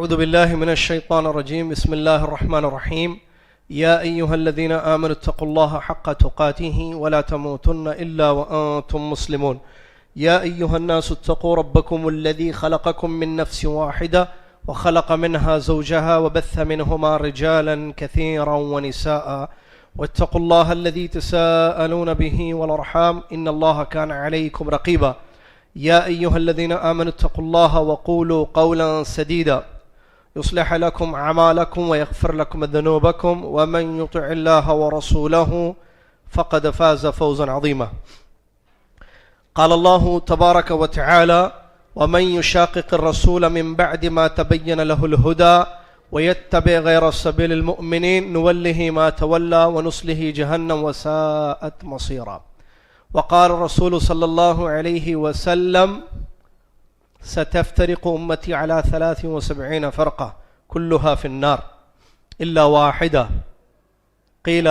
أعوذ بالله من الشيطان الرجيم. بسم الله الرحمن الرحيم. يا أيها الذين آمنوا اتقوا الله حق تقاته ولا تموتن إلا وأنتم مسلمون. يا أيها الناس اتقوا ربكم الذي خلقكم من نفس واحدة وخلق منها زوجها وبث منهما رجالا كثيرا ونساء واتقوا الله الذي تساءلون به والأرحام إن الله كان عليكم رقيبا. يا أيها الذين آمنوا اتقوا الله وقولوا قولا سديدا يصلح لكم أعمالكم ويغفر لكم ذنوبكم ومن يطع الله ورسوله فقد فاز فوزا عظيما. قال الله تبارك وتعالى: ومن يشاقق الرسول من بعد ما تبين له الهدى ويتبع غير سبيل المؤمنين نوله ما تولى ونصله جهنم وساءت مصيرا. وقال الرسول صلى الله عليه وسلم: ستفترق أمتي على 73 فرقة كلها في النار إلا واحدة. قيل: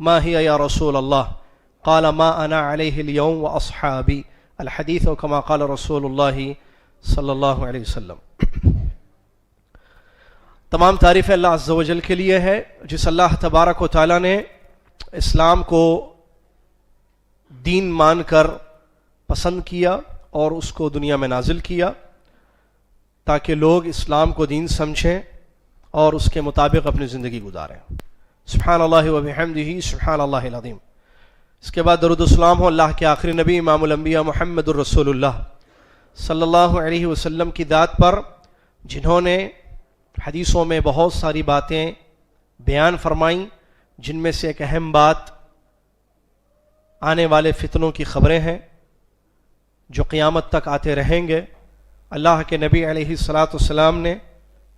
ما هي يا رسول الله؟ قال: ما أنا عليه اليوم وأصحابي. الحديث كما قال رسول الله صلی اللہ علیہ وسلم. تمام تعریف اللہ عز و جل کے لیے ہے جس اللہ تبارک و تعالیٰ نے اسلام کو دین مان کر پسند کیا اور اس کو دنیا میں نازل کیا تاکہ لوگ اسلام کو دین سمجھیں اور اس کے مطابق اپنی زندگی گزاریں. سبحان اللہ و بحمدہ سبحان اللہ العظیم. اس کے بعد درود و سلام ہو اللہ کے آخری نبی امام الانبیاء محمد الرسول اللہ صلی اللہ علیہ وسلم کی ذات پر، جنہوں نے حدیثوں میں بہت ساری باتیں بیان فرمائیں، جن میں سے ایک اہم بات آنے والے فتنوں کی خبریں ہیں جو قیامت تک آتے رہیں گے. اللہ کے نبی علیہ الصلاۃ والسلام نے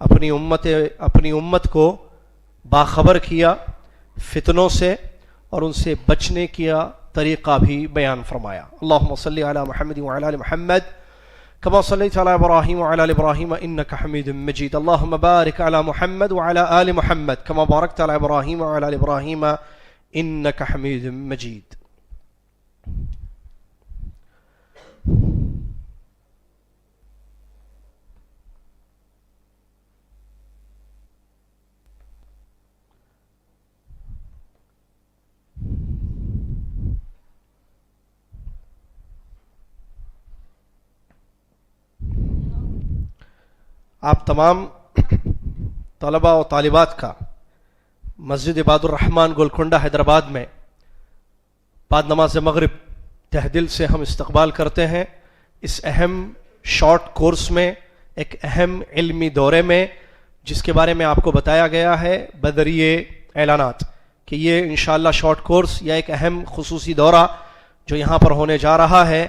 اپنی امت کو باخبر کیا فتنوں سے اور ان سے بچنے کا طریقہ بھی بیان فرمایا. اللہم صلی علی محمد وعلی آل محمد کما صلیت علی ابراہیم وعلی آل ابراہیم انک حمید مجید. اللہم بارک علی محمد وعلی آل محمد کما بارکت علی ابراہیم وعلی آل ابراہیم انک حمید مجید. آپ تمام طلباء و طالبات کا مسجد عباد الرحمن گولکنڈہ حیدرآباد میں بعد نماز مغرب تہ دل سے ہم استقبال کرتے ہیں اس اہم شارٹ کورس میں، ایک اہم علمی دورے میں جس کے بارے میں آپ کو بتایا گیا ہے بدریہ اعلانات کہ یہ انشاءاللہ شارٹ کورس یا ایک اہم خصوصی دورہ جو یہاں پر ہونے جا رہا ہے،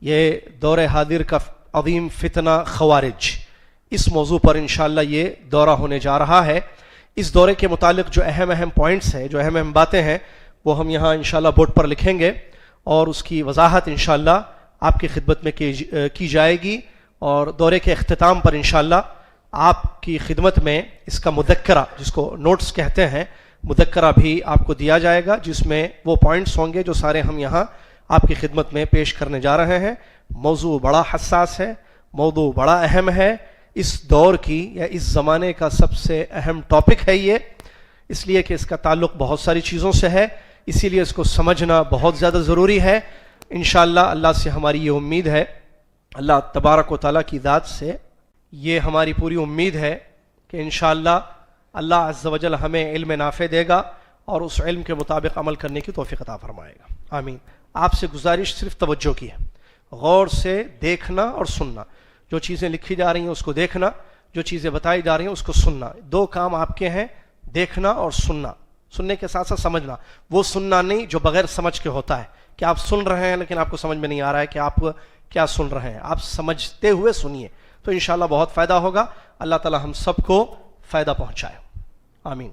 یہ دور حاضر کا عظیم فتنہ خوارج، اس موضوع پر انشاءاللہ یہ دورہ ہونے جا رہا ہے. اس دورے کے متعلق جو اہم پوائنٹس ہیں، جو اہم باتیں ہیں، وہ ہم یہاں انشاءاللہ بورڈ پر لکھیں گے اور اس کی وضاحت انشاءاللہ آپ کی خدمت میں کی جائے گی. اور دورے کے اختتام پر انشاءاللہ آپ کی خدمت میں اس کا مذکرہ، جس کو نوٹس کہتے ہیں، مذکرہ بھی آپ کو دیا جائے گا جس میں وہ پوائنٹس ہوں گے جو سارے ہم یہاں آپ کی خدمت میں پیش کرنے جا رہے ہیں. موضوع بڑا حساس ہے، موضوع بڑا اہم ہے، اس دور کی یا اس زمانے کا سب سے اہم ٹاپک ہے یہ، اس لیے کہ اس کا تعلق بہت ساری چیزوں سے ہے، اسی لیے اس کو سمجھنا بہت زیادہ ضروری ہے. انشاءاللہ اللہ سے ہماری یہ امید ہے، اللہ تبارک و تعالیٰ کی ذات سے یہ ہماری پوری امید ہے کہ انشاءاللہ اللہ عز و جل ہمیں علم نافع دے گا اور اس علم کے مطابق عمل کرنے کی توفیق عطا فرمائے گا. آمین. آپ سے گزارش صرف توجہ کی ہے، غور سے دیکھنا اور سننا. جو چیزیں لکھی جا رہی ہیں اس کو دیکھنا، جو چیزیں بتائی جا رہی ہیں اس کو سننا. دو کام آپ کے ہیں، دیکھنا اور سننا. سننے کے ساتھ ساتھ سمجھنا. وہ سننا نہیں جو بغیر سمجھ کے ہوتا ہے کہ آپ سن رہے ہیں لیکن آپ کو سمجھ میں نہیں آ رہا ہے کہ آپ کیا سن رہے ہیں. آپ سمجھتے ہوئے سنیے تو انشاءاللہ بہت فائدہ ہوگا. اللہ تعالی ہم سب کو فائدہ پہنچائے. آمین.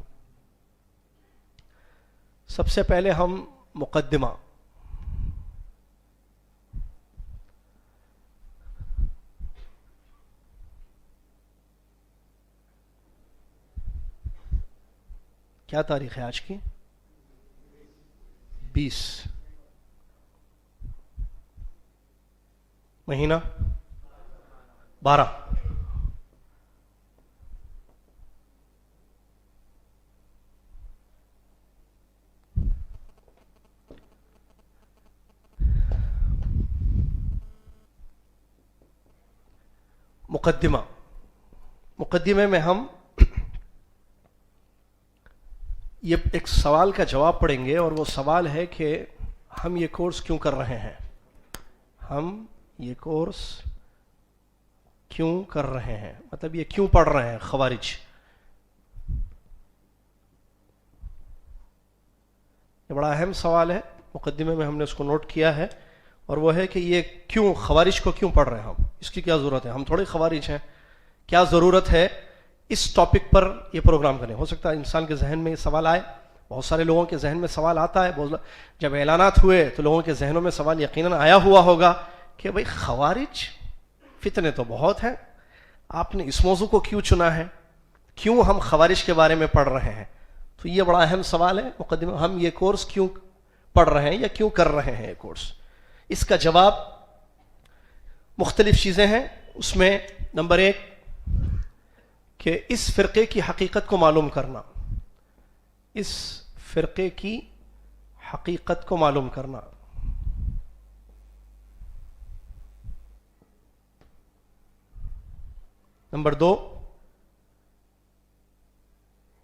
سب سے پہلے ہم مقدمہ. کیا تاریخ ہے آج کی؟ 20 مہینہ 12 مقدمے میں ہم یہ ایک سوال کا جواب پڑھیں گے، اور وہ سوال ہے کہ ہم یہ کورس کیوں کر رہے ہیں، ہم یہ کورس کیوں کر رہے ہیں، مطلب یہ کیوں پڑھ رہے ہیں خوارج. یہ بڑا اہم سوال ہے، مقدمے میں ہم نے اس کو نوٹ کیا ہے، اور وہ ہے کہ یہ کیوں خوارج کو کیوں پڑھ رہے ہیں ہم، اس کی کیا ضرورت ہے، ہم تھوڑے خوارج ہیں، کیا ضرورت ہے اس ٹاپک پر یہ پروگرام کریں. ہو سکتا ہے انسان کے ذہن میں یہ سوال آئے، بہت سارے لوگوں کے ذہن میں سوال آتا ہے، جب اعلانات ہوئے تو لوگوں کے ذہنوں میں سوال یقیناً آیا ہوا ہوگا کہ بھئی خوارج فتنے تو بہت ہیں، آپ نے اس موضوع کو کیوں چنا ہے، کیوں ہم خوارج کے بارے میں پڑھ رہے ہیں. تو یہ بڑا اہم سوال ہے مقدمہ، ہم یہ کورس کیوں پڑھ رہے ہیں یا کیوں کر رہے ہیں یہ کورس. اس کا جواب مختلف چیزیں ہیں. اس میں نمبر 1 کہ اس فرقے کی حقیقت کو معلوم کرنا، اس فرقے کی حقیقت کو معلوم کرنا. نمبر 2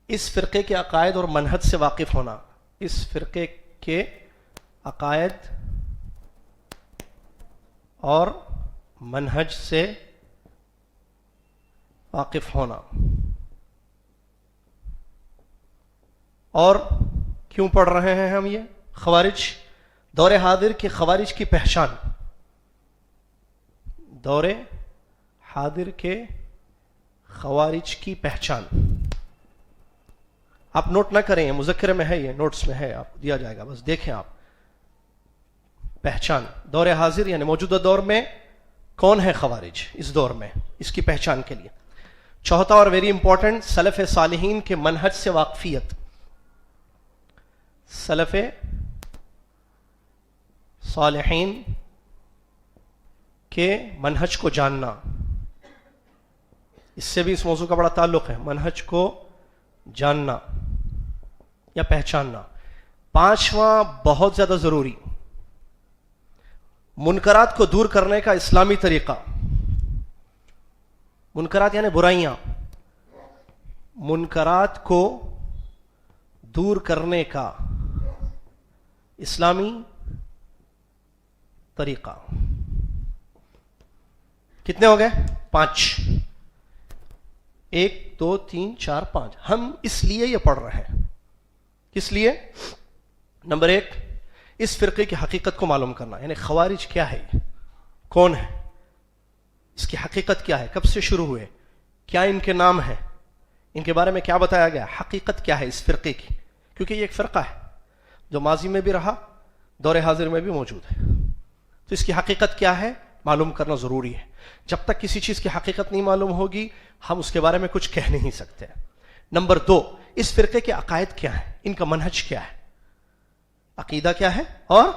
اس فرقے کے عقائد اور منہج سے واقف ہونا، اس فرقے کے عقائد اور منہج سے واقف ہونا. اور کیوں پڑھ رہے ہیں ہم یہ خوارج، دور حاضر کے خوارج کی پہچان، دور حاضر کے خوارج کی پہچان. آپ نوٹ نہ کریں، مذکرے میں ہے، یہ نوٹس میں ہے، آپ کو دیا جائے گا، بس دیکھیں آپ. پہچان، دور حاضر یعنی موجودہ دور میں کون ہے خوارج اس دور میں، اس کی پہچان کے لیے. چوتھا اور ویری امپورٹنٹ، سلف صالحین کے منہج سے واقفیت، سلف صالحین کے منہج کو جاننا. اس سے بھی اس موضوع کا بڑا تعلق ہے، منہج کو جاننا یا پہچاننا. 5واں بہت زیادہ ضروری، منکرات کو دور کرنے کا اسلامی طریقہ. منکرات یعنی برائیاں، منکرات کو دور کرنے کا اسلامی طریقہ. کتنے ہو گئے؟ 5. 1 2 3 4 5. ہم اس لیے یہ پڑھ رہے ہیں. کس لیے؟ نمبر 1 اس فرقے کی حقیقت کو معلوم کرنا، یعنی خوارج کیا ہے، کون ہے، اس کی حقیقت کیا ہے، کب سے شروع ہوئے، کیا ان کے نام ہیں، ان کے بارے میں کیا بتایا گیا، حقیقت کیا ہے اس فرقے کی. کیونکہ یہ ایک فرقہ ہے جو ماضی میں بھی رہا، دور حاضر میں بھی موجود ہے. تو اس کی حقیقت کیا ہے معلوم کرنا ضروری ہے. جب تک کسی چیز کی حقیقت نہیں معلوم ہوگی ہم اس کے بارے میں کچھ کہہ نہیں سکتے. نمبر 2 اس فرقے کے عقائد کیا ہیں، ان کا منہج کیا ہے، عقیدہ کیا ہے اور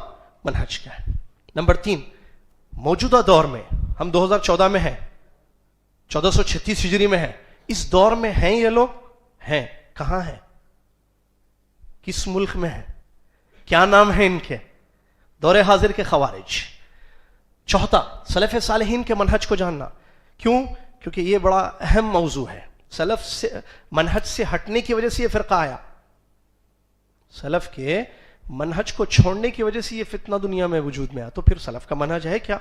منہج کیا ہے. نمبر 3 موجودہ دور میں، ہم 2014 میں ہیں، 1436 ہجری میں ہیں، اس دور میں ہیں یہ لوگ، ہیں کہاں ہیں، کس ملک میں ہیں، کیا نام ہے ان کے، دور حاضر کے خوارج. چوتھا سلف صالحین کے منہج کو جاننا. کیوں؟ کیونکہ یہ بڑا اہم موضوع ہے. سلف سے منہج سے ہٹنے کی وجہ سے یہ فرقہ آیا، سلف کے منہج کو چھوڑنے کی وجہ سے یہ فتنہ دنیا میں وجود میں آیا. تو پھر سلف کا منہج ہے کیا،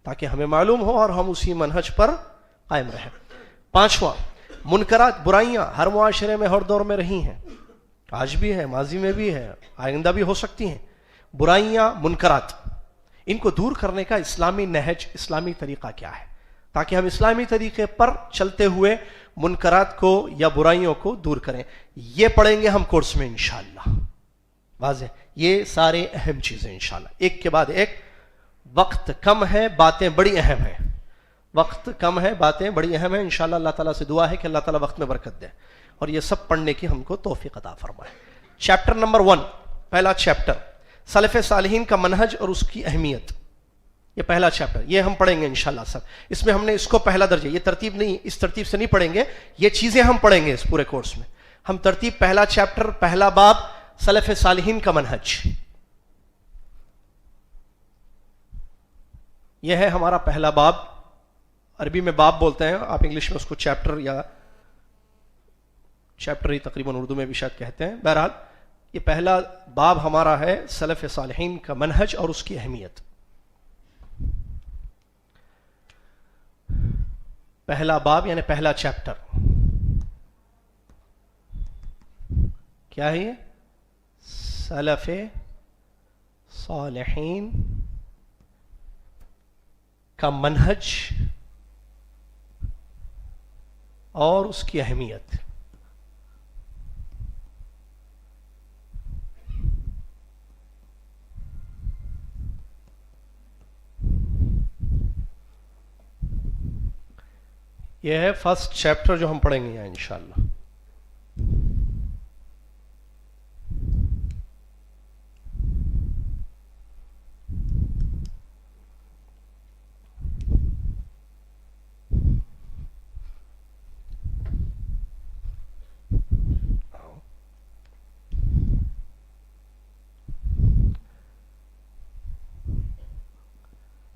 تاکہ ہمیں معلوم ہو اور ہم اسی منہج پر قائم رہیں. 5واں منکرات، برائیاں ہر معاشرے میں ہر دور میں رہی ہیں، آج بھی ہے، ماضی میں بھی ہے، آئندہ بھی ہو سکتی ہیں. برائیاں، منکرات، ان کو دور کرنے کا اسلامی نہج، اسلامی طریقہ کیا ہے، تاکہ ہم اسلامی طریقے پر چلتے ہوئے منکرات کو یا برائیوں کو دور کریں. یہ پڑھیں گے ہم کورس میں انشاءاللہ. واضح، یہ سارے اہم چیزیں انشاءاللہ ایک کے بعد ایک. وقت کم ہے، باتیں بڑی اہم ہیں، وقت کم ہے، باتیں بڑی اہم ہیں. انشاءاللہ اللہ تعالیٰ سے دعا ہے کہ اللہ تعالیٰ وقت میں برکت دے اور یہ سب پڑھنے کی ہم کو توفیق عطا فرمائے. چیپٹر نمبر 1، پہلا چیپٹر سلف صالحین کا منہج اور اس کی اہمیت. یہ پہلا چیپٹر، یہ ہم پڑھیں گے انشاءاللہ سب. اس میں ہم نے اس کو پہلا درجہ، یہ ترتیب نہیں، اس ترتیب سے نہیں پڑھیں گے، یہ چیزیں ہم پڑھیں گے اس پورے کورس میں. ہم ترتیب، پہلا چیپٹر، پہلا باب سلف صالحین کا منہج، یہ ہے ہمارا پہلا باب. عربی میں باب بولتے ہیں، آپ انگلش میں اس کو چیپٹر یا چیپٹر ہی تقریباً اردو میں بھی شاید کہتے ہیں. بہرحال یہ پہلا باب ہمارا ہے سلف صالحین کا منہج اور اس کی اہمیت. پہلا باب یعنی پہلا چیپٹر کیا ہے؟ یہ سلف صالحین کا منہج اور اس کی اہمیت. یہ ہے فرسٹ چیپٹر جو ہم پڑھیں گے یہاں انشاءاللہ.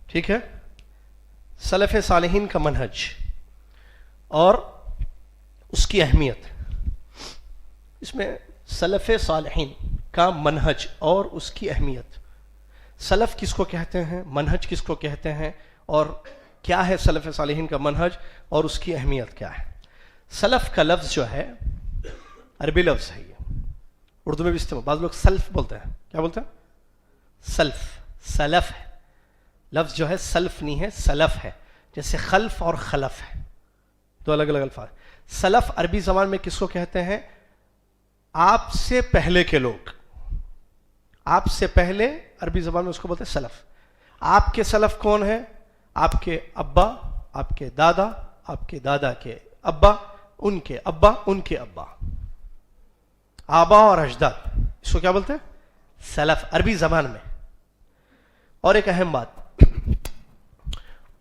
ٹھیک ہے، سلف صالحین کا منہج اور اس کی اہمیت. اس میں سلف صالحین کا منہج اور اس کی اہمیت. سلف کس کو کہتے ہیں، منہج کس کو کہتے ہیں، اور کیا ہے سلف صالحین کا منہج اور اس کی اہمیت کیا ہے. سلف کا لفظ جو ہے عربی لفظ ہے، یہ اردو میں بھی استعمال، بعض لوگ سلف بولتے ہیں. کیا بولتے ہیں؟ سلف. سلف ہے لفظ جو ہے، سلف نہیں ہے، سلف ہے. جیسے خلف اور خلف ہے، دو الگ الگ الفاظ. سلف عربی زبان میں کس کو کہتے ہیں؟ آپ سے پہلے کے لوگ. آپ سے پہلے عربی زبان میں اس کو بولتے ہیں سلف. آپ کے سلف کون ہیں؟ آپ کے ابا، آپ کے دادا، آپ کے دادا کے ابا، ان کے ابا، ان کے ابا. آبا اور اجداد، اس کو کیا بولتے ہیں؟ سلف عربی زبان میں. اور ایک اہم بات،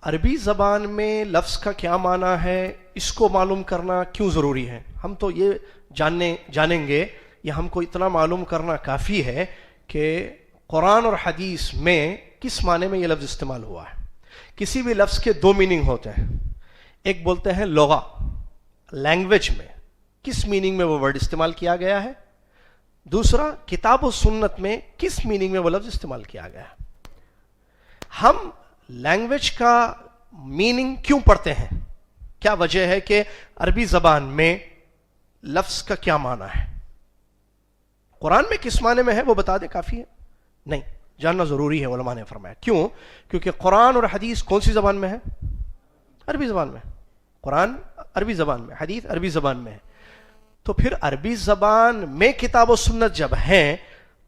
عربی زبان میں لفظ کا کیا معنی ہے اس کو معلوم کرنا کیوں ضروری ہے؟ ہم تو یہ جانیں گے، یا ہم کو اتنا معلوم کرنا کافی ہے کہ قرآن اور حدیث میں کس معنی میں یہ لفظ استعمال ہوا ہے. کسی بھی لفظ کے دو میننگ ہوتے ہیں. ایک بولتے ہیں لغہ، لینگویج میں کس میننگ میں وہ ورڈ استعمال کیا گیا ہے. دوسرا کتاب و سنت میں کس میننگ میں وہ لفظ استعمال کیا گیا ہے. ہم لینگویج کا میننگ کیوں پڑھتے ہیں؟ کیا وجہ ہے کہ عربی زبان میں لفظ کا کیا معنی ہے؟ قرآن میں کس معنی میں ہے وہ بتا دیں کافی ہے؟ نہیں، جاننا ضروری ہے. علماء نے فرمایا کیوں؟ کیونکہ قرآن اور حدیث کون سی زبان میں ہے؟ عربی زبان میں. قرآن عربی زبان میں، حدیث عربی زبان میں ہے. تو پھر عربی زبان میں کتاب و سنت جب ہیں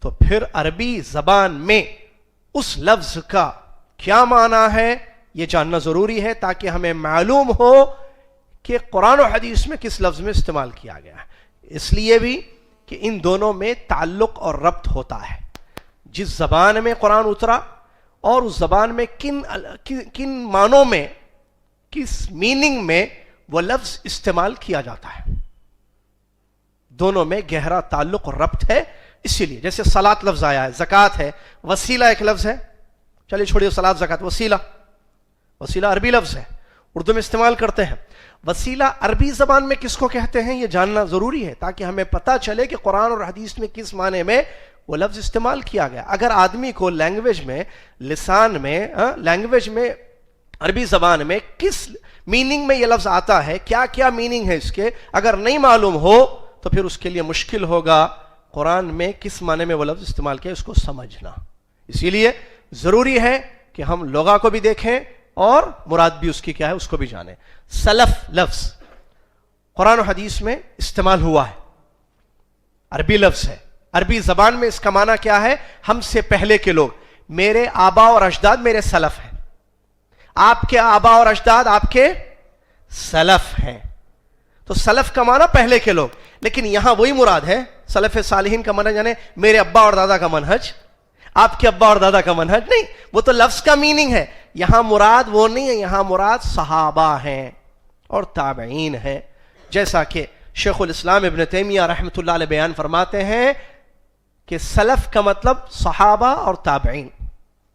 تو پھر عربی زبان میں اس لفظ کا کیا معنی ہے یہ جاننا ضروری ہے، تاکہ ہمیں معلوم ہو کہ قرآن و حدیث میں کس لفظ میں استعمال کیا گیا ہے. اس لیے بھی کہ ان دونوں میں تعلق اور ربط ہوتا ہے. جس زبان میں قرآن اترا اور اس زبان میں کن معنوں میں، کس میننگ میں وہ لفظ استعمال کیا جاتا ہے، دونوں میں گہرا تعلق اور ربط ہے. اسی لیے جیسے صلاۃ لفظ آیا ہے، زکوٰۃ ہے، وسیلہ ایک لفظ ہے. چلیے چھوڑیے صلاۃ زکوٰۃ، وسیلہ، وسیلہ عربی لفظ ہے، اردو میں استعمال کرتے ہیں. وسیلہ عربی زبان میں کس کو کہتے ہیں یہ جاننا ضروری ہے، تاکہ ہمیں پتہ چلے کہ قرآن اور حدیث میں کس معنی میں وہ لفظ استعمال کیا گیا. اگر آدمی کو لینگویج میں، لسان میں، لینگویج میں، عربی زبان میں کس میننگ میں یہ لفظ آتا ہے، کیا کیا میننگ ہے اس کے، اگر نہیں معلوم ہو تو پھر اس کے لیے مشکل ہوگا قرآن میں کس معنی میں وہ لفظ استعمال کیا اس کو سمجھنا. اسی لیے ضروری ہے کہ ہم لغہ کو بھی دیکھیں اور مراد بھی اس کی کیا ہے اس کو بھی جانیں. سلف لفظ قرآن و حدیث میں استعمال ہوا ہے، عربی لفظ ہے. عربی زبان میں اس کا معنی کیا ہے؟ ہم سے پہلے کے لوگ. میرے آبا اور اجداد میرے سلف ہیں، آپ کے آبا اور اجداد آپ کے سلف ہیں. تو سلف کا معنی پہلے کے لوگ. لیکن یہاں وہی مراد ہے سلف صالحین کا منہج، یعنی میرے ابا اور دادا کا منہج، آپ کے ابا اور دادا کا منہج نہیں. وہ تو لفظ کا میننگ ہے. یہاں مراد وہ نہیں ہے، یہاں مراد صحابہ ہیں اور تابعین ہیں. جیسا کہ شیخ الاسلام ابن تیمیہ رحمۃ اللہ علیہ بیان فرماتے ہیں کہ سلف کا مطلب صحابہ اور تابعین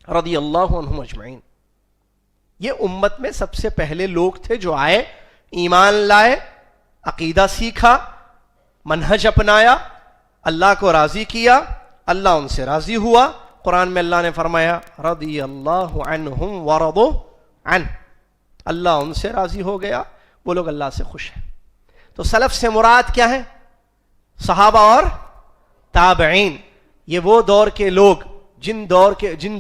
رضی اللہ عنہم اجمعین. یہ امت میں سب سے پہلے لوگ تھے جو آئے, ایمان لائے, عقیدہ سیکھا, منہج اپنایا, اللہ کو راضی کیا, اللہ ان سے راضی ہوا. قرآن میں اللہ نے فرمایا رضی اللہ عنہم ورضوا عنہ, اللہ ان سے راضی ہو گیا, وہ لوگ اللہ سے خوش ہیں. تو سلف سے مراد کیا ہے؟ صحابہ اور تابعین. یہ وہ دور کے لوگ جن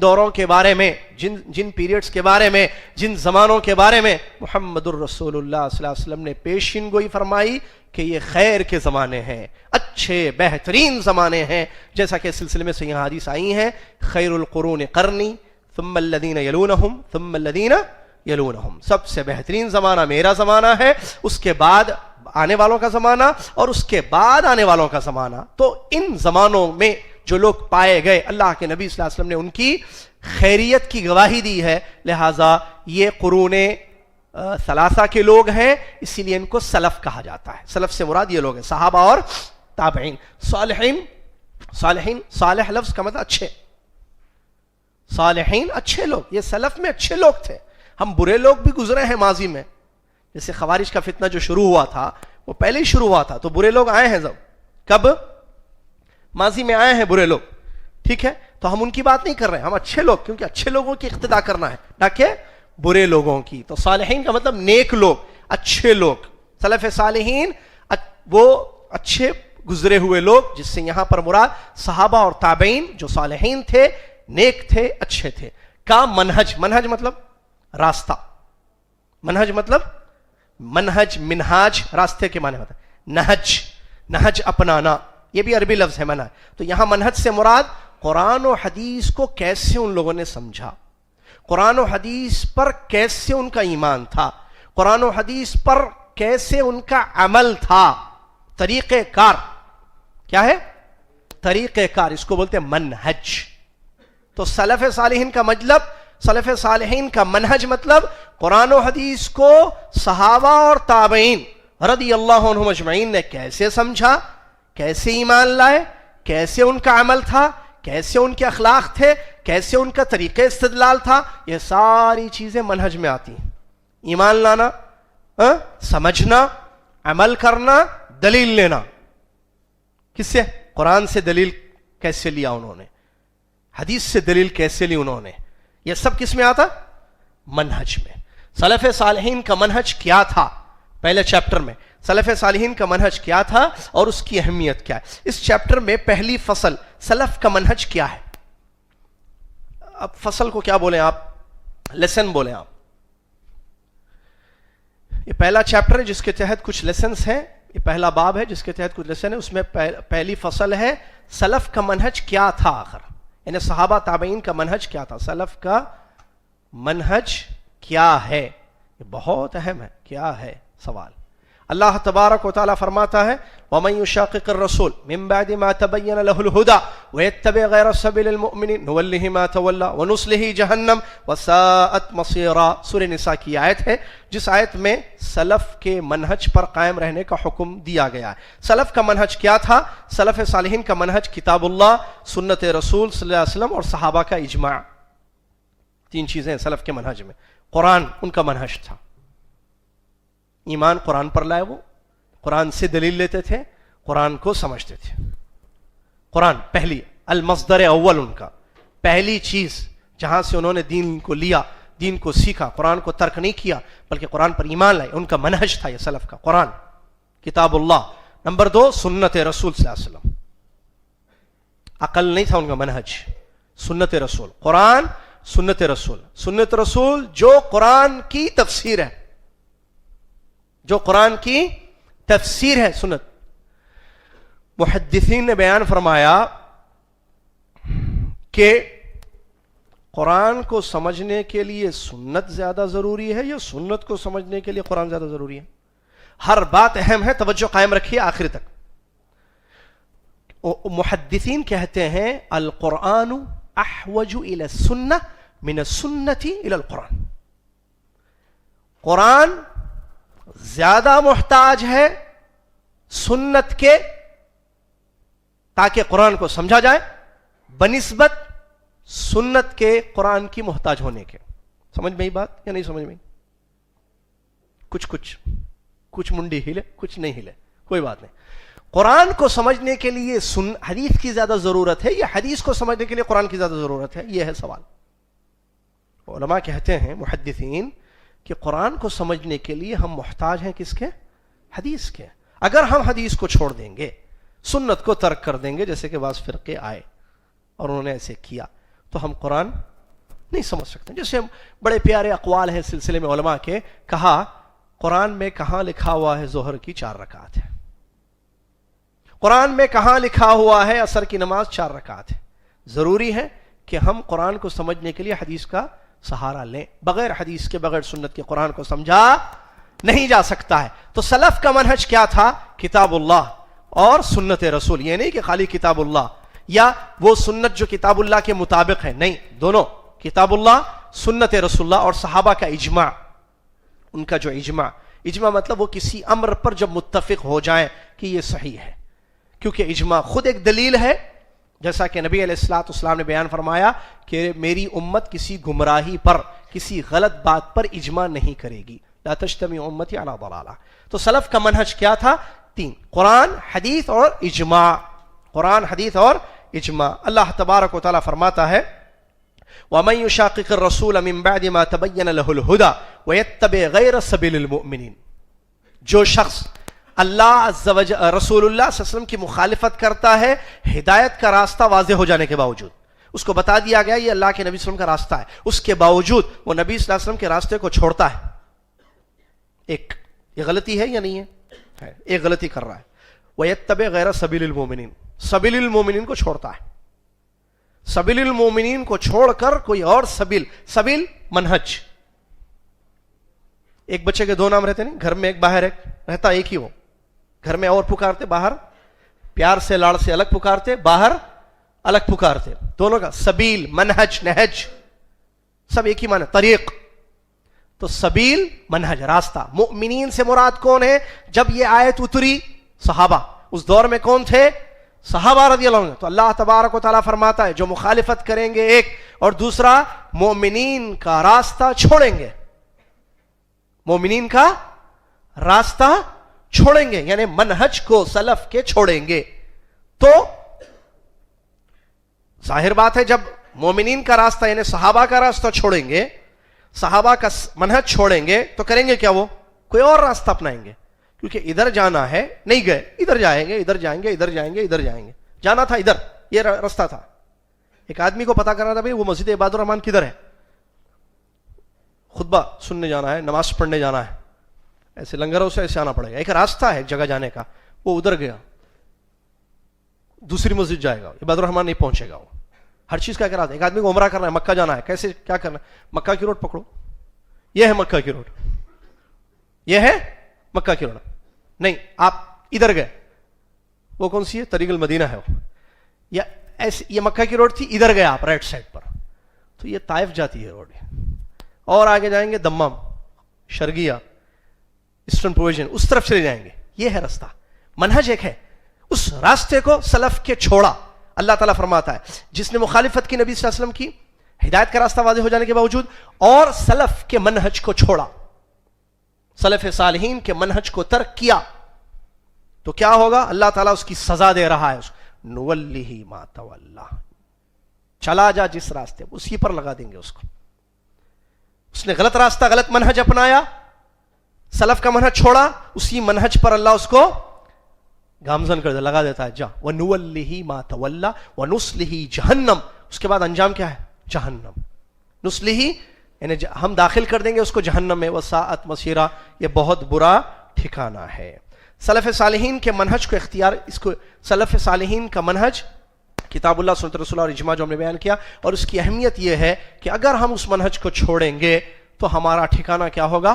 دوروں کے بارے میں, جن پیریڈز کے بارے میں, جن زمانوں کے بارے میں محمد الرسول اللہ صلی اللہ علیہ وسلم نے پیشین گوئی فرمائی کہ یہ خیر کے زمانے ہیں, اچھے بہترین زمانے ہیں. جیسا کہ سلسلے میں صحیح حدیث آئی ہیں, خیر القرون قرنی ثم الذین یلونہم ثم الذین یلونہم, سب سے بہترین زمانہ میرا زمانہ ہے, اس کے بعد آنے والوں کا زمانہ, اور اس کے بعد آنے والوں کا زمانہ. تو ان زمانوں میں جو لوگ پائے گئے, اللہ کے نبی صلی اللہ علیہ وسلم نے ان کی خیریت کی گواہی دی ہے, لہٰذا یہ قرون ثلاثہ کے لوگ ہیں, اسی لیے ان کو سلف کہا جاتا ہے. سلف سے مراد یہ لوگ ہیں, صحابہ اور تابعین. صالحین, صالح لفظ کا مطلب اچھے, صالحین اچھے لوگ, یہ سلف میں اچھے لوگ تھے. ہم برے لوگ بھی گزرے ہیں ماضی میں, جیسے خوارج کا فتنہ جو شروع ہوا تھا وہ پہلے ہی شروع ہوا تھا, تو برے لوگ آئے ہیں. کب؟ ماضی میں آئے ہیں برے لوگ, ٹھیک ہے. تو ہم ان کی بات نہیں کر رہے ہیں, ہم اچھے لوگ, کیونکہ اچھے لوگوں کی اقتدا کرنا ہے نہ کہ برے لوگوں کی. تو صالحین کا مطلب نیک لوگ, اچھے لوگ. سلف صالحین وہ اچھے گزرے ہوئے لوگ, جس سے یہاں پر مراد صحابہ اور تابعین جو صالحین تھے, نیک تھے, اچھے تھے. کا منہج, منہج مطلب راستہ, منہج مطلب منہاج راستے کے معنی ہوتا ہے. نہج اپنانا, یہ بھی عربی لفظ ہے منہج. تو یہاں منہج سے مراد قرآن و حدیث کو کیسے ان لوگوں نے سمجھا, قرآن و حدیث پر کیسے ان کا ایمان تھا, قرآن و حدیث پر کیسے ان کا عمل تھا. طریقہ کار کیا ہے؟ طریقہ کار, اس کو بولتے ہیں منہج. تو سلف صالحین کا مطلب, سلف صالحین کا منہج مطلب قرآن و حدیث کو صحابہ اور تابعین رضی اللہ عنہم اجمعین نے کیسے سمجھا, کیسے ایمان لائے, کیسے ان کا عمل تھا, کیسے ان کے اخلاق تھے, کیسے ان کا طریقہ استدلال تھا. یہ ساری چیزیں منہج میں آتی ہیں. ایمان لانا, سمجھنا, عمل کرنا, دلیل لینا. کس سے؟ قرآن سے دلیل کیسے لیا انہوں نے, حدیث سے دلیل کیسے لی انہوں نے, یہ سب کس میں آتا؟ منہج میں. سلف صالحین کا منہج کیا تھا؟ پہلے چیپٹر میں سلف صالحین کا منہج کیا تھا اور اس کی اہمیت کیا ہے. اس چیپٹر میں پہلی فصل سلف کا منہج کیا ہے. اب فصل کو کیا بولیں آپ؟ لیسن بولیں آپ. یہ پہلا چیپٹر ہے جس کے تحت کچھ لیسنز ہیں, یہ پہلا باب ہے جس کے تحت کچھ لیسن ہے. اس میں پہلی فصل ہے سلف کا منہج کیا تھا آخر, یعنی صحابہ تابعین کا منہج کیا تھا, سلف کا منہج کیا ہے. یہ بہت اہم ہے, کیا ہے سوال. اللہ تبارک و تعالیٰ فرماتا ہے وَمَن يُشَاقِقِ الرَّسُولِ مِن بَعْدِ مَا تَبَيَّنَ لَهُ الْهُدَى وَيَتَّبِعْ غَيْرَ سَبِيلِ الْمُؤْمِنِينَ نُوَلِّهِ مَا تَوَلَّى وَنُصْلِهِ جَهَنَّمَ وَسَاءَتْ مَصِيرًا. سورہ نساء کی آیت ہے جس آیت میں سلف کے منہج پر قائم رہنے کا حکم دیا گیا ہے. سلف کا منہج کیا تھا؟ سلف صالحین کا منہج کتاب اللہ, سنت رسول صلی اللہ علیہ وسلم اور صحابہ کا اجماع. تین چیزیں سلف کے منہج میں. قرآن ان کا منہج تھا, ایمان قرآن پر لائے, وہ قرآن سے دلیل لیتے تھے, قرآن کو سمجھتے تھے. قرآن پہلی المصدر اول, ان کا پہلی چیز جہاں سے انہوں نے دین کو لیا, دین کو سیکھا, قرآن کو ترک نہیں کیا بلکہ قرآن پر ایمان لائے. ان کا منہج تھا یہ سلف کا, قرآن کتاب اللہ. نمبر دو سنت رسول صلی اللہ علیہ وسلم, عقل نہیں تھا ان کا منہج, سنت رسول. قرآن سنت رسول, سنت رسول جو قرآن کی تفسیر ہے, جو قرآن کی تفسیر ہے سنت. محدثین نے بیان فرمایا کہ قرآن کو سمجھنے کے لیے سنت زیادہ ضروری ہے یا سنت کو سمجھنے کے لیے قرآن زیادہ ضروری ہے؟ ہر بات اہم ہے, توجہ قائم رکھیے آخر تک. محدثین کہتے ہیں القرآن احوج الى السنہ من السنۃ الى القرآن. قرآن زیادہ محتاج ہے سنت کے تاکہ قرآن کو سمجھا جائے, بنسبت سنت کے قرآن کی محتاج ہونے کے. سمجھ میں ہی بات یا نہیں سمجھ میں؟ کچھ منڈی ہلے کچھ نہیں ہلے، کوئی بات نہیں. قرآن کو سمجھنے کے لیے حدیث کی زیادہ ضرورت ہے یا حدیث کو سمجھنے کے لیے قرآن کی زیادہ ضرورت ہے؟ یہ ہے سوال. علماء کہتے ہیں محدثین کہ قرآن کو سمجھنے کے لیے ہم محتاج ہیں کس کے؟ حدیث کے. اگر ہم حدیث کو چھوڑ دیں گے، سنت کو ترک کر دیں گے، جیسے کہ بعض فرقے آئے اور انہوں نے ایسے کیا، تو ہم قرآن نہیں سمجھ سکتے. جیسے بڑے پیارے اقوال ہیں سلسلے میں علماء کے، کہا قرآن میں کہاں لکھا ہوا ہے ظہر کی 4 رکعت ہے، قرآن میں کہاں لکھا ہوا ہے عصر کی نماز 4 رکعت ہے. ضروری ہے کہ ہم قرآن کو سمجھنے کے لیے حدیث کا سہارا لیں. بغیر حدیث کے، بغیر سنت کے قرآن کو سمجھا نہیں جا سکتا ہے. تو سلف کا منہج کیا تھا؟ کتاب اللہ اور سنت رسول. یہ نہیں کہ خالی کتاب اللہ یا وہ سنت جو کتاب اللہ کے مطابق ہے، نہیں، دونوں، کتاب اللہ، سنت رسول اللہ اور صحابہ کا اجماع. ان کا جو اجماع مطلب وہ کسی امر پر جب متفق ہو جائیں کہ یہ صحیح ہے، کیونکہ اجماع خود ایک دلیل ہے. جیسا کہ نبی علیہ الصلوۃ والسلام نے بیان فرمایا کہ میری امت کسی گمراہی پر، کسی غلط بات پر اجماع نہیں کرے گی. لا تجتمع امتی علی ضلالہ. تو سلف کا منہج کیا تھا؟ 3، قرآن، حدیث اور اجماع. قرآن، حدیث اور اجماع. اللہ تبارک و تعالیٰ فرماتا ہے وَمَن يُشَاقِقِ الرَّسُولَ مِن بَعْدِ مَا تَبَيَّنَ لَهُ الْهُدَى وَيَتَّبِعْ غَيْرَ سَبِيلِ الْمُؤْمِنِينَ. جو شخص اللہ عز وجل رسول اللہ صلی اللہ علیہ وسلم کی مخالفت کرتا ہے ہدایت کا راستہ واضح ہو جانے کے باوجود، اس کو بتا دیا گیا یہ اللہ کے نبی صلی اللہ علیہ وسلم کا راستہ ہے، اس کے باوجود وہ نبی صلی اللہ علیہ وسلم کے راستے کو چھوڑتا ہے. یہ غلطی ہے یا نہیں ہے؟ ایک غلطی کر رہا ہے. وَيَتَّبِعْ غَيْرَ سَبِيلِ الْمُؤْمِنِينَ. سبیل المومنین کو چھوڑتا ہے. سبیل المومنین کو چھوڑ کر کوئی اور سبیل منہج. ایک بچے کے 2 نام رہتے نہیں، گھر میں ایک باہر ایک رہتا، ایک ہی وہ. گھر میں اور پکارتے، باہر پیار سے لاڑ سے الگ پکارتے، باہر الگ پکارتے. دونوں کا سبیل، منہج، نہج سب ایک ہی معنی، طریق. تو سبیل منہج، راستہ. مؤمنین سے مراد کون ہے؟ جب یہ آیت اتری صحابہ اس دور میں کون تھے؟ صحابہ رضی اللہ عنہ. تو اللہ تبارک و تعالیٰ فرماتا ہے جو مخالفت کریں گے ایک، اور دوسرا مومنین کا راستہ چھوڑیں گے. مومنین کا راستہ چھوڑیں گے یعنی منہج کو سلف کے چھوڑیں گے. تو ظاہر بات ہے جب مومنین کا راستہ یعنی صحابہ کا راستہ چھوڑیں گے، صحابہ کا منہج چھوڑیں گے، تو کریں گے کیا؟ وہ کوئی اور راستہ اپنائیں گے. کیونکہ ادھر جانا ہے، نہیں گئے، ادھر جائیں گے، ادھر جائیں گے، ادھر جائیں گے، ادھر جائیں گے. جانا تھا ادھر، یہ راستہ تھا. ایک آدمی کو پتا کرنا تھا بھئی وہ مسجد عباد الرحمان کدھر ہے، خطبہ سننے جانا ہے، نماز پڑھنے جانا ہے، ایسے لنگروں سے ایسے آنا پڑے گا. ایک راستہ ہے ایک جگہ جانے کا، وہ ادھر گیا، دوسری مسجد جائے گا، عباد الرحمان نہیں پہنچے گا. وہ ہر چیز کا ایک راستہ. ایک آدمی کو عمرہ کرنا ہے، مکہ جانا ہے، کیسے کیا کرنا ہے؟ مکہ کی روڈ پکڑو، یہ ہے مکہ کی روڈ، یہ ہے مکہ کی روڈ. نہیں، آپ ادھر گئے، وہ کون سی ہے؟ طریق المدینہ ہے وہ. یا ایسے یہ مکہ کی روڈ تھی، ادھر گئے آپ رائٹ سائڈ پر، تو یہ طائف جاتی ہے روڈ. اور آگے جائیں گے دمام، شرگیہ، ایسٹرن پروویژن، اس طرف چلے جائیں گے. یہ ہے راستہ. منہج ایک ہے. اس راستے کو سلف کے چھوڑا. اللہ تعالیٰ فرماتا ہے جس نے مخالفت کی نبی صلی اللہ علیہ وسلم کی ہدایت کا راستہ واضح ہو جانے کے باوجود اور سلف کے منہج کو چھوڑا، سلف صالحین کے منہج کو ترک کیا، تو کیا ہوگا؟ اللہ تعالیٰ اس کی سزا دے رہا ہے. نولیہ ما تولی، چلا جا جس راستے، اسی پر لگا دیں گے اس کو. اس نے غلط راستہ، غلط منہج اپنایا، سلف کا منہج چھوڑا، اسی منہج پر اللہ اس کو گامزن کر دے، لگا دیتا ہے. جا وَنُوَلِّهِ مَا تَوَلَّى وَنُصْلِهِ جہنم. اس کے بعد انجام کیا ہے؟ جہنم. نصلہ یعنی ہم داخل کر دیں گے اس کو جہنم میں. وَسَاءَتْ مَصِيرًا، یہ بہت برا ٹھکانہ ہے. سلف صالحین کے منہج کو اختیار، اس کو سلف صالحین کا منہج کتاب اللہ، سنت رسول اور اجماع جو ہم نے بیان کیا، اور اس کی اہمیت یہ ہے کہ اگر ہم اس منہج کو چھوڑیں گے تو ہمارا ٹھکانہ کیا ہوگا؟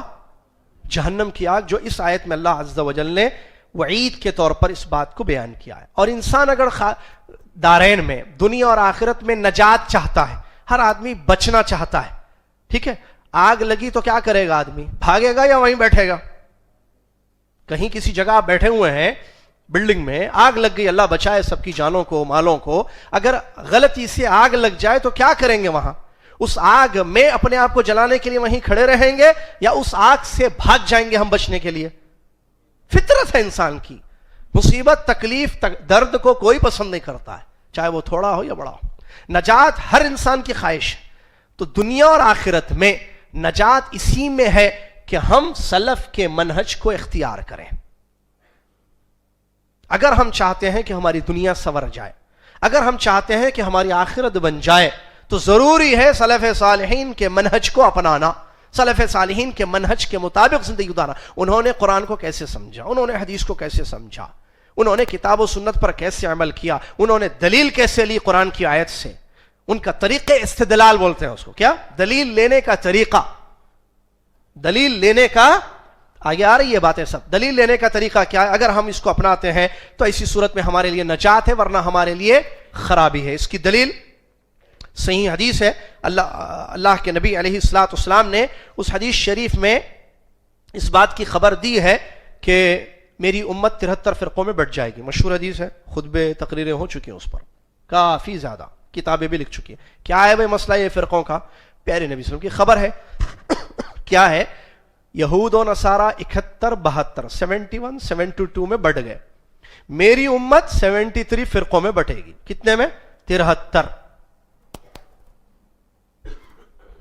جہنم کی آگ، جو اس آیت میں اللہ عز و جل نے وعید کے طور پر اس بات کو بیان کیا ہے. اور انسان اگر دارین میں، دنیا اور آخرت میں نجات چاہتا ہے، ہر آدمی بچنا چاہتا ہے، ٹھیک ہے؟ آگ لگی تو کیا کرے گا آدمی؟ بھاگے گا یا وہیں بیٹھے گا؟ کہیں کسی جگہ آپ بیٹھے ہوئے ہیں بلڈنگ میں، آگ لگ گئی، اللہ بچائے سب کی جانوں کو، مالوں کو. اگر غلطی سے آگ لگ جائے تو کیا کریں گے وہاں؟ اس آگ میں اپنے آپ کو جلانے کے لیے وہیں کھڑے رہیں گے یا اس آگ سے بھاگ جائیں گے ہم بچنے کے لیے؟ فطرت ہے انسان کی، مصیبت تکلیف درد کو کوئی پسند نہیں کرتا ہے، چاہے وہ تھوڑا ہو یا بڑا ہو۔ نجات ہر انسان کی خواہش ہے، تو دنیا اور آخرت میں نجات اسی میں ہے کہ ہم سلف کے منہج کو اختیار کریں۔ اگر ہم چاہتے ہیں کہ ہماری دنیا سنور جائے، اگر ہم چاہتے ہیں کہ ہماری آخرت بن جائے، تو ضروری ہے سلف صالحین کے منہج کو اپنانا، سلف صالحین کے منہج کے مطابق زندگی گزارنا۔ انہوں نے قرآن کو کیسے سمجھا، انہوں نے حدیث کو کیسے سمجھا، انہوں نے کتاب و سنت پر کیسے عمل کیا، انہوں نے دلیل کیسے لی قرآن کی آیت سے، ان کا طریقہ استدلال بولتے ہیں اس کو، کیا؟ دلیل لینے کا طریقہ، دلیل لینے کا، آگے آ رہی یہ باتیں سب، دلیل لینے کا طریقہ کیا ہے؟ اگر ہم اس کو اپناتے ہیں تو ایسی صورت میں ہمارے لیے نجات ہے، ورنہ ہمارے لیے خرابی ہے۔ اس کی دلیل صحیح حدیث ہے، اللہ کے نبی علیہ الصلوۃ والسلام نے اس حدیث شریف میں اس بات کی خبر دی ہے کہ میری امت 73 فرقوں میں بٹ جائے گی۔ مشہور حدیث ہے، خطبے تقریریں ہو چکی ہیں اس پر، کافی زیادہ کتابیں بھی لکھ چکی ہیں۔ کیا ہے بھائی مسئلہ یہ فرقوں کا؟ پیارے نبی صلی اللہ علیہ وسلم کی خبر ہے۔ کیا ہے؟ یہود و نصارہ 71 72 71 72 میں بٹ گئے، میری امت 73 فرقوں میں بٹے گی۔ کتنے میں؟ 73۔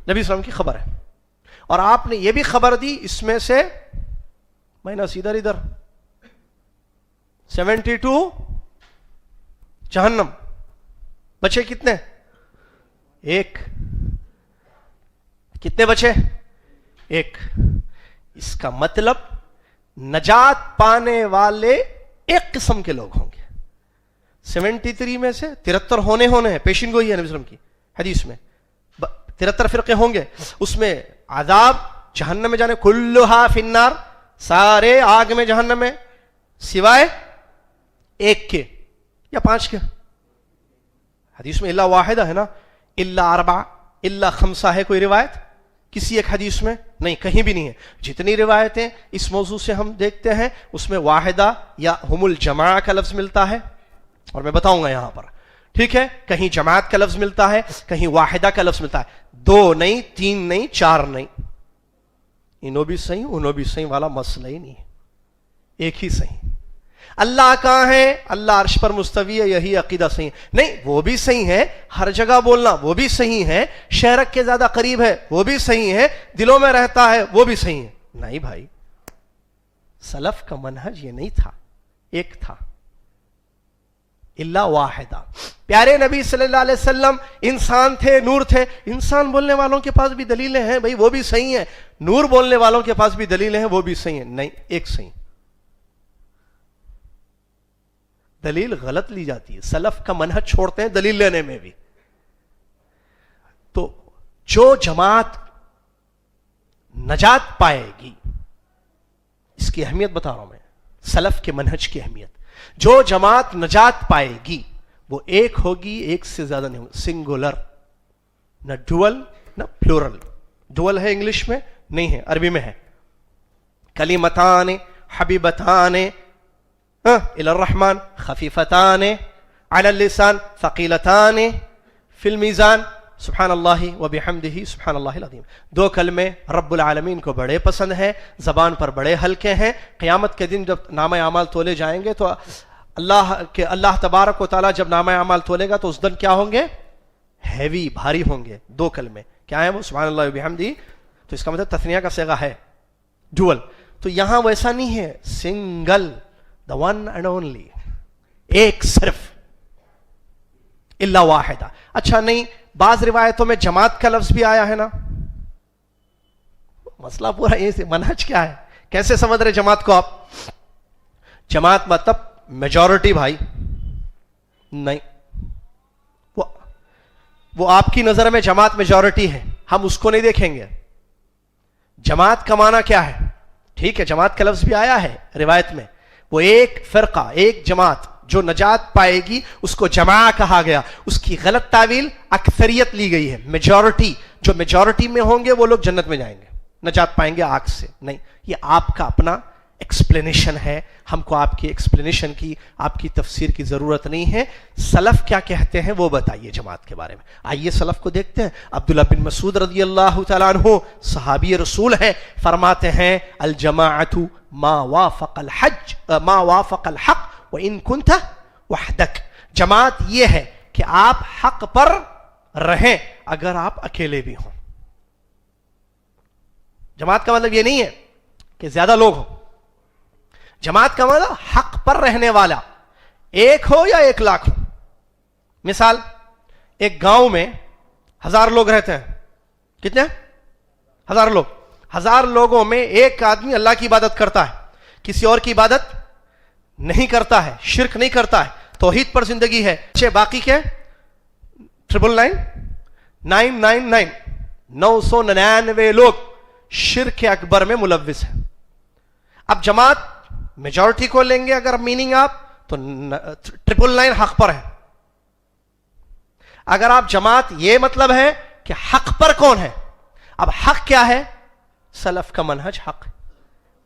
نبی صلی اللہ علیہ وسلم کی خبر ہے، اور آپ نے یہ بھی خبر دی اس میں سے مائنس ادھر 72 جہنم، بچے کتنے؟ ایک۔ کتنے بچے؟ ایک۔ اس کا مطلب نجات پانے والے ایک قسم کے لوگ ہوں گے۔ 73 میں سے 73 ہونے ہیں، پیشین گوئی ہے نبی صلی اللہ علیہ وسلم کی حدیث میں، 73 فرقے ہوں گے، اس میں عذاب جہنم میں جانے، کلھا فی النار، سارے آگ میں جہنم میں، سوائے ایک کے یا 5 کے۔ حدیث میں الا واحدہ ہے نا، الا اربع، الا خمسہ ہے کوئی روایت کسی ایک حدیث میں؟ نہیں، کہیں بھی نہیں ہے۔ جتنی روایتیں اس موضوع سے ہم دیکھتے ہیں اس میں واحدہ یا ہم الجماع کا لفظ ملتا ہے، اور میں بتاؤں گا یہاں پر، ٹھیک ہے؟ کہیں جماعت کا لفظ ملتا ہے، کہیں واحدہ کا لفظ ملتا ہے، 2 نہیں، 3 نہیں، 4 نہیں۔ انہوں بھی صحیح انہوں بھی صحیح والا مسئلہ ہی نہیں ہے، ایک ہی صحیح۔ اللہ کہاں ہے؟ اللہ عرش پر مستوی ہے، یہی عقیدہ صحیح ہے۔ نہیں، وہ بھی صحیح ہے، ہر جگہ بولنا وہ بھی صحیح ہے، شہرک کے زیادہ قریب ہے وہ بھی صحیح ہے، دلوں میں رہتا ہے وہ بھی صحیح ہے۔ نہیں بھائی، سلف کا منہج یہ نہیں تھا، ایک تھا، الا واحدہ۔ پیارے نبی صلی اللہ علیہ وسلم انسان تھے، نور تھے، انسان بولنے والوں کے پاس بھی دلیلیں ہیں بھائی، وہ بھی صحیح ہیں، نور بولنے والوں کے پاس بھی دلیلیں ہیں، وہ بھی صحیح ہیں۔ نہیں، ایک صحیح۔ دلیل غلط لی جاتی ہے، سلف کا منہج چھوڑتے ہیں دلیل لینے میں بھی۔ تو جو جماعت نجات پائے گی، اس کی اہمیت بتا رہا ہوں میں، سلف کے منہج کی اہمیت، جو جماعت نجات پائے گی وہ ایک ہوگی، ایک سے زیادہ نہیں ہوگی، سنگولر، نہ ڈوئل نہ پلورل۔ ڈوئل ہے انگلش میں، نہیں ہے، عربی میں ہے۔ کلمتان حبیبتان الی الرحمن خفیفتان علی اللسان ثقیلتان فی المیزان سبحان اللہ وبحمدہ سبحان اللہ العظیم۔ 2 کلمے رب العالمین کو بڑے پسند ہیں، زبان پر بڑے ہلکے ہیں، قیامت کے دن جب نامہ اعمال تولے جائیں گے تو اللہ تبارک و تعالیٰ جب نامہ اعمال تولے گا تو اس دن کیا ہوں گے؟ ہیوی، بھاری ہوں گے۔ 2 کلمے کیا ہیں وہ؟ سبحان اللہ وبحمدہ۔ تو اس کا مطلب تثنیہ کا صیغہ ہے، ڈوئل۔ تو یہاں ویسا نہیں ہے، single, the one and only، ایک صرف، الا واحدہ۔ اچھا نہیں، بعض روایتوں میں جماعت کا لفظ بھی آیا ہے نا، مسئلہ پورا یہ سے منہج کیا ہے، کیسے سمجھ رہے جماعت کو آپ؟ جماعت مطلب میجورٹی بھائی، نہیں، وہ آپ کی نظر میں جماعت میجورٹی ہے، ہم اس کو نہیں دیکھیں گے۔ جماعت کا معنی کیا ہے؟ ٹھیک ہے، جماعت کا لفظ بھی آیا ہے روایت میں، وہ ایک فرقہ، ایک جماعت جو نجات پائے گی اس کو جماع کہا گیا۔ اس کی غلط تعویل اکثریت لی گئی ہے، میجورٹی، جو میجورٹی میں ہوں گے وہ لوگ جنت میں جائیں گے، نجات پائیں گے آگ سے۔ نہیں، یہ آپ کا اپنا ایکسپلینیشن ہے. ہم کو آپ کی ایکسپلینیشن کی، آپ کی تفسیر کی ضرورت نہیں ہے. سلف کیا کہتے ہیں وہ بتائیے جماعت کے بارے میں. آئیے سلف کو دیکھتے ہیں. عبداللہ بن مسعود رضی اللہ تعالیٰ عنہ صحابی رسول ہیں، فرماتے ہیں الجماعت ما وافق الحق وان كنت وحدک. جماعت یہ ہے کہ آپ حق پر رہیں اگر آپ اکیلے بھی ہوں. جماعت کا مطلب یہ نہیں ہے کہ زیادہ لوگ ہوں. جماعت کا مطلب حق پر رہنے والا ایک ہو یا 1 لاکھ ہو. مثال، ایک گاؤں میں 1000 لوگ رہتے ہیں. کتنے؟ 1000 لوگ. 1000 لوگوں میں ایک آدمی اللہ کی عبادت کرتا ہے، کسی اور کی عبادت نہیں کرتا ہے، شرک نہیں کرتا ہے، توحید پر زندگی ہے. باقی کے 999 لوگ شرک اکبر میں ملوث ہیں. اب جماعت میجورٹی کو لیں گے اگر میننگ آپ تو 999 حق پر ہے. اگر آپ جماعت یہ مطلب ہے کہ حق پر کون ہے. اب حق کیا ہے؟ سلف کا منہج حق ہے.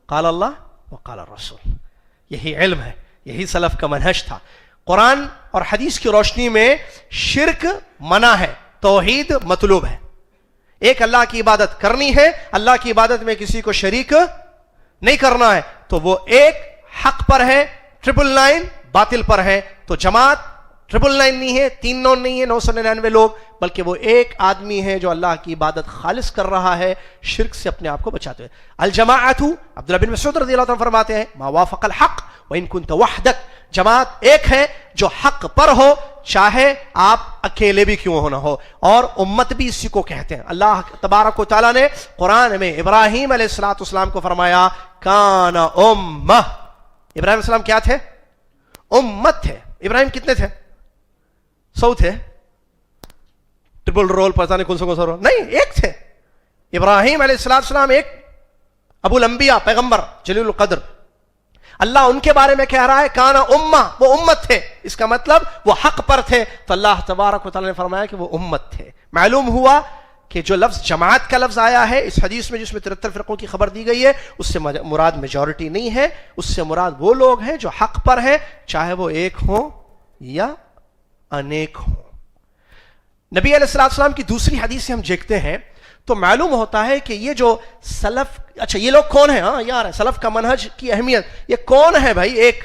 قال اللہ وقال الرسول، یہی علم ہے، یہی سلف کا منہج تھا. قرآن اور حدیث کی روشنی میں شرک منع ہے، توحید مطلوب ہے. ایک اللہ کی عبادت کرنی ہے، اللہ کی عبادت میں کسی کو شریک نہیں کرنا ہے، تو وہ ایک حق پر ہے، 999 باطل پر ہے. تو جماعت 999 نہیں ہے، 3 نہیں ہے، 999 لوگ، بلکہ وہ ایک آدمی ہے جو اللہ کی عبادت خالص کر رہا ہے، شرک سے اپنے آپ کو بچاتے ہوئے. الجماعت، عبداللہ بن مسعود رضی اللہ عنہ فرماتے ہیں ما وافق الحق وان كنت وحدک. جماعت ایک ہے جو حق پر ہو چاہے آپ اکیلے بھی کیوں ہو نہ ہو. اور امت بھی اسی کو کہتے ہیں. اللہ تبارک و تعالیٰ نے قرآن میں ابراہیم علیہ السلام کو فرمایا کان امہ. ابراہیم علیہ السلام کیا تھے؟ امت تھے. ابراہیم کتنے تھے؟ 100 تھے؟ ٹرپل رول پتہ نہیں کون سا رول نہیں، ایک تھے. ابراہیم علیہ السلام ایک ابو الانبیاء پیغمبر جلیل القدر. اللہ ان کے بارے میں کہہ رہا ہے کانا امہ، وہ امت تھے. اس کا مطلب وہ حق پر تھے. تو اللہ تبارک و تعالیٰ نے فرمایا کہ وہ امت تھے. معلوم ہوا کہ جو لفظ جماعت کا لفظ آیا ہے اس حدیث میں جس میں 73 فرقوں کی خبر دی گئی ہے، اس سے مراد میجورٹی نہیں ہے، اس سے مراد وہ لوگ ہیں جو حق پر ہیں چاہے وہ ایک ہوں یا انیک ہوں. نبی علیہ السلام کی دوسری حدیث سے ہم دیکھتے ہیں تو معلوم ہوتا ہے کہ یہ جو سلف، اچھا یہ لوگ کون ہیں؟ ہاں یار سلف کا منہج کی اہمیت، یہ کون ہے بھائی؟ ایک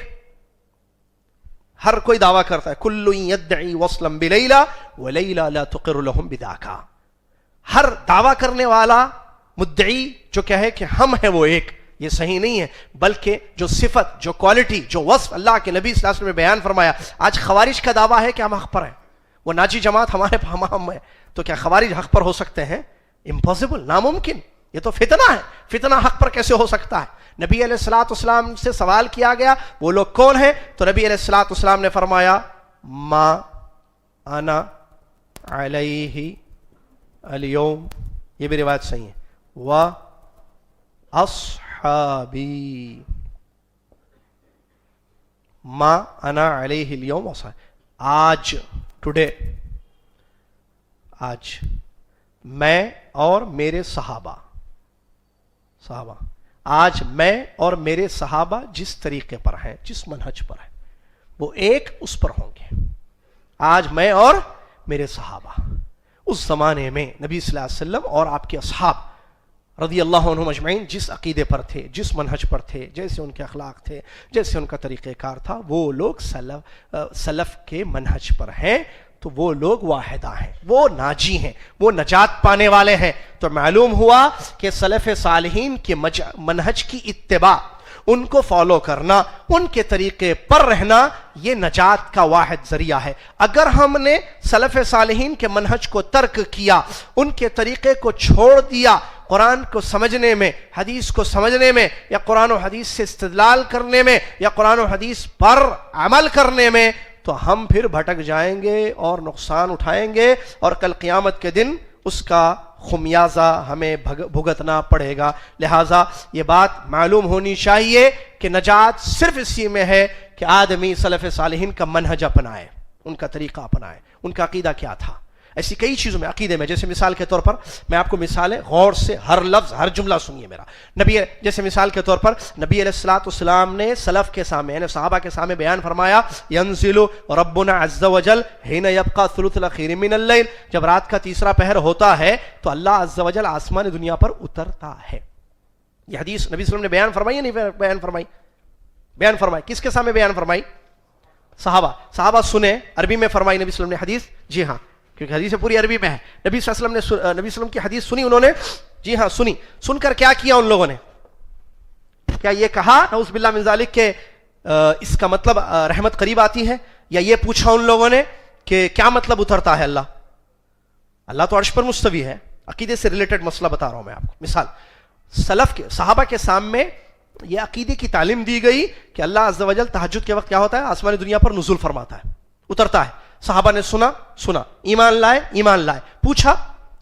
ہر کوئی دعویٰ کرتا ہے کل یدعی وصلا بلیلہ ولیلہ لا تقر لهم بذاکا. ہر دعویٰ کرنے والا مدعی جو کہے کہ ہم ہیں وہ ایک، یہ صحیح نہیں ہے. بلکہ جو صفت، جو کوالٹی، جو وصف اللہ کے نبی صلی اللہ علیہ وسلم نے بیان فرمایا. آج خوارج کا دعویٰ ہے کہ ہم حق پر ہیں، وہ ناجی جماعت ہمارے ہم ہیں، تو کیا خوارج حق پر ہو سکتے ہیں؟ امپاسبل، ناممکن. یہ تو فتنہ ہے. فتنہ حق پر کیسے ہو سکتا ہے؟ نبی علیہ السلام سے سوال کیا گیا وہ لوگ کون ہیں؟ تو نبی علیہ السلام نے فرمایا ما انا علیہ اليوم، یہ بھی روایت صحیح ہے، و اصحابی، ما انا علیہ اليوم اصحابی. آج، ٹوڈے، آج میں اور میرے صحابہ، آج میں اور میرے صحابہ جس طریقے پر ہیں، جس منہج پر ہیں، وہ ایک اس پر ہوں گے. آج میں اور میرے صحابہ. اس زمانے میں نبی صلی اللہ علیہ وسلم اور آپ کے اصحاب رضی اللہ عنہم اجمعین جس عقیدے پر تھے، جس منہج پر تھے، جیسے ان کے اخلاق تھے، جیسے ان کا طریقہ کار تھا، وہ لوگ سلف کے منہج پر ہیں. تو وہ لوگ واحدہ ہیں، وہ ناجی ہیں، وہ نجات پانے والے ہیں. تو معلوم ہوا کہ سلف صالحین کے منہج کی اتباع، ان کو فالو کرنا، ان کے طریقے پر رہنا، یہ نجات کا واحد ذریعہ ہے. اگر ہم نے سلف صالحین کے منہج کو ترک کیا، ان کے طریقے کو چھوڑ دیا، قرآن کو سمجھنے میں، حدیث کو سمجھنے میں، یا قرآن و حدیث سے استدلال کرنے میں، یا قرآن و حدیث پر عمل کرنے میں، تو ہم پھر بھٹک جائیں گے اور نقصان اٹھائیں گے، اور کل قیامت کے دن اس کا خمیازہ ہمیں بھگتنا پڑے گا. لہٰذا یہ بات معلوم ہونی چاہیے کہ نجات صرف اسی میں ہے کہ آدمی سلف صالحین کا منہج اپنائے، ان کا طریقہ اپنائے. ان کا عقیدہ کیا تھا؟ ایسی کئی چیزوں میں عقیدے میں، جیسے مثال کے طور پر میں آپ کو مثالیں غور سے ہر لفظ ہر جملہ سنیے میرا. نبی جیسے مثال کے طور پر نبی علیہ الصلوۃ والسلام نے سلف کے سامنے یعنی صحابہ کے سامنے بیان فرمایا ینزل ربنا عز وجل حين يبقى ثلث الاخير من الليل، جب رات کا تیسرا پہر ہوتا ہے تو اللہ عز وجل آسمان دنیا پر اترتا ہے. یہ حدیث نبی صلی اللہ علیہ وسلم نے بیان فرمائی یا نہیں بیان فرمائی؟ بیان فرمائی. کس کے سامنے بیان فرمائی؟ صحابہ سنے، عربی میں فرمائی نبی صلی اللہ علیہ وسلم نے حدیث. جی ہاں، کیونکہ حدیث پوری عربی میں ہے. نبی صلی اللہ علیہ وسلم نے نبی صلی اللہ علیہ وسلم کی حدیث سنی انہوں نے. جی ہاں سنی. سن کر کیا کیا ان لوگوں نے؟ کیا یہ کہا نعوذ باللہ من ذالک کہ اس کا مطلب رحمت قریب آتی ہے، یا یہ پوچھا ان لوگوں نے کہ کیا مطلب اترتا ہے اللہ تو عرش پر مستوی ہے؟ عقیدے سے ریلیٹڈ مسئلہ بتا رہا ہوں میں آپ کو. مثال سلف کے صحابہ کے سامنے یہ عقیدے کی تعلیم دی گئی کہ اللہ عز و جل تہجد کے وقت کیا ہوتا ہے؟ آسمانی دنیا پر نزول فرماتا ہے، اترتا ہے. صحابہ نے سنا، ایمان لائے. پوچھا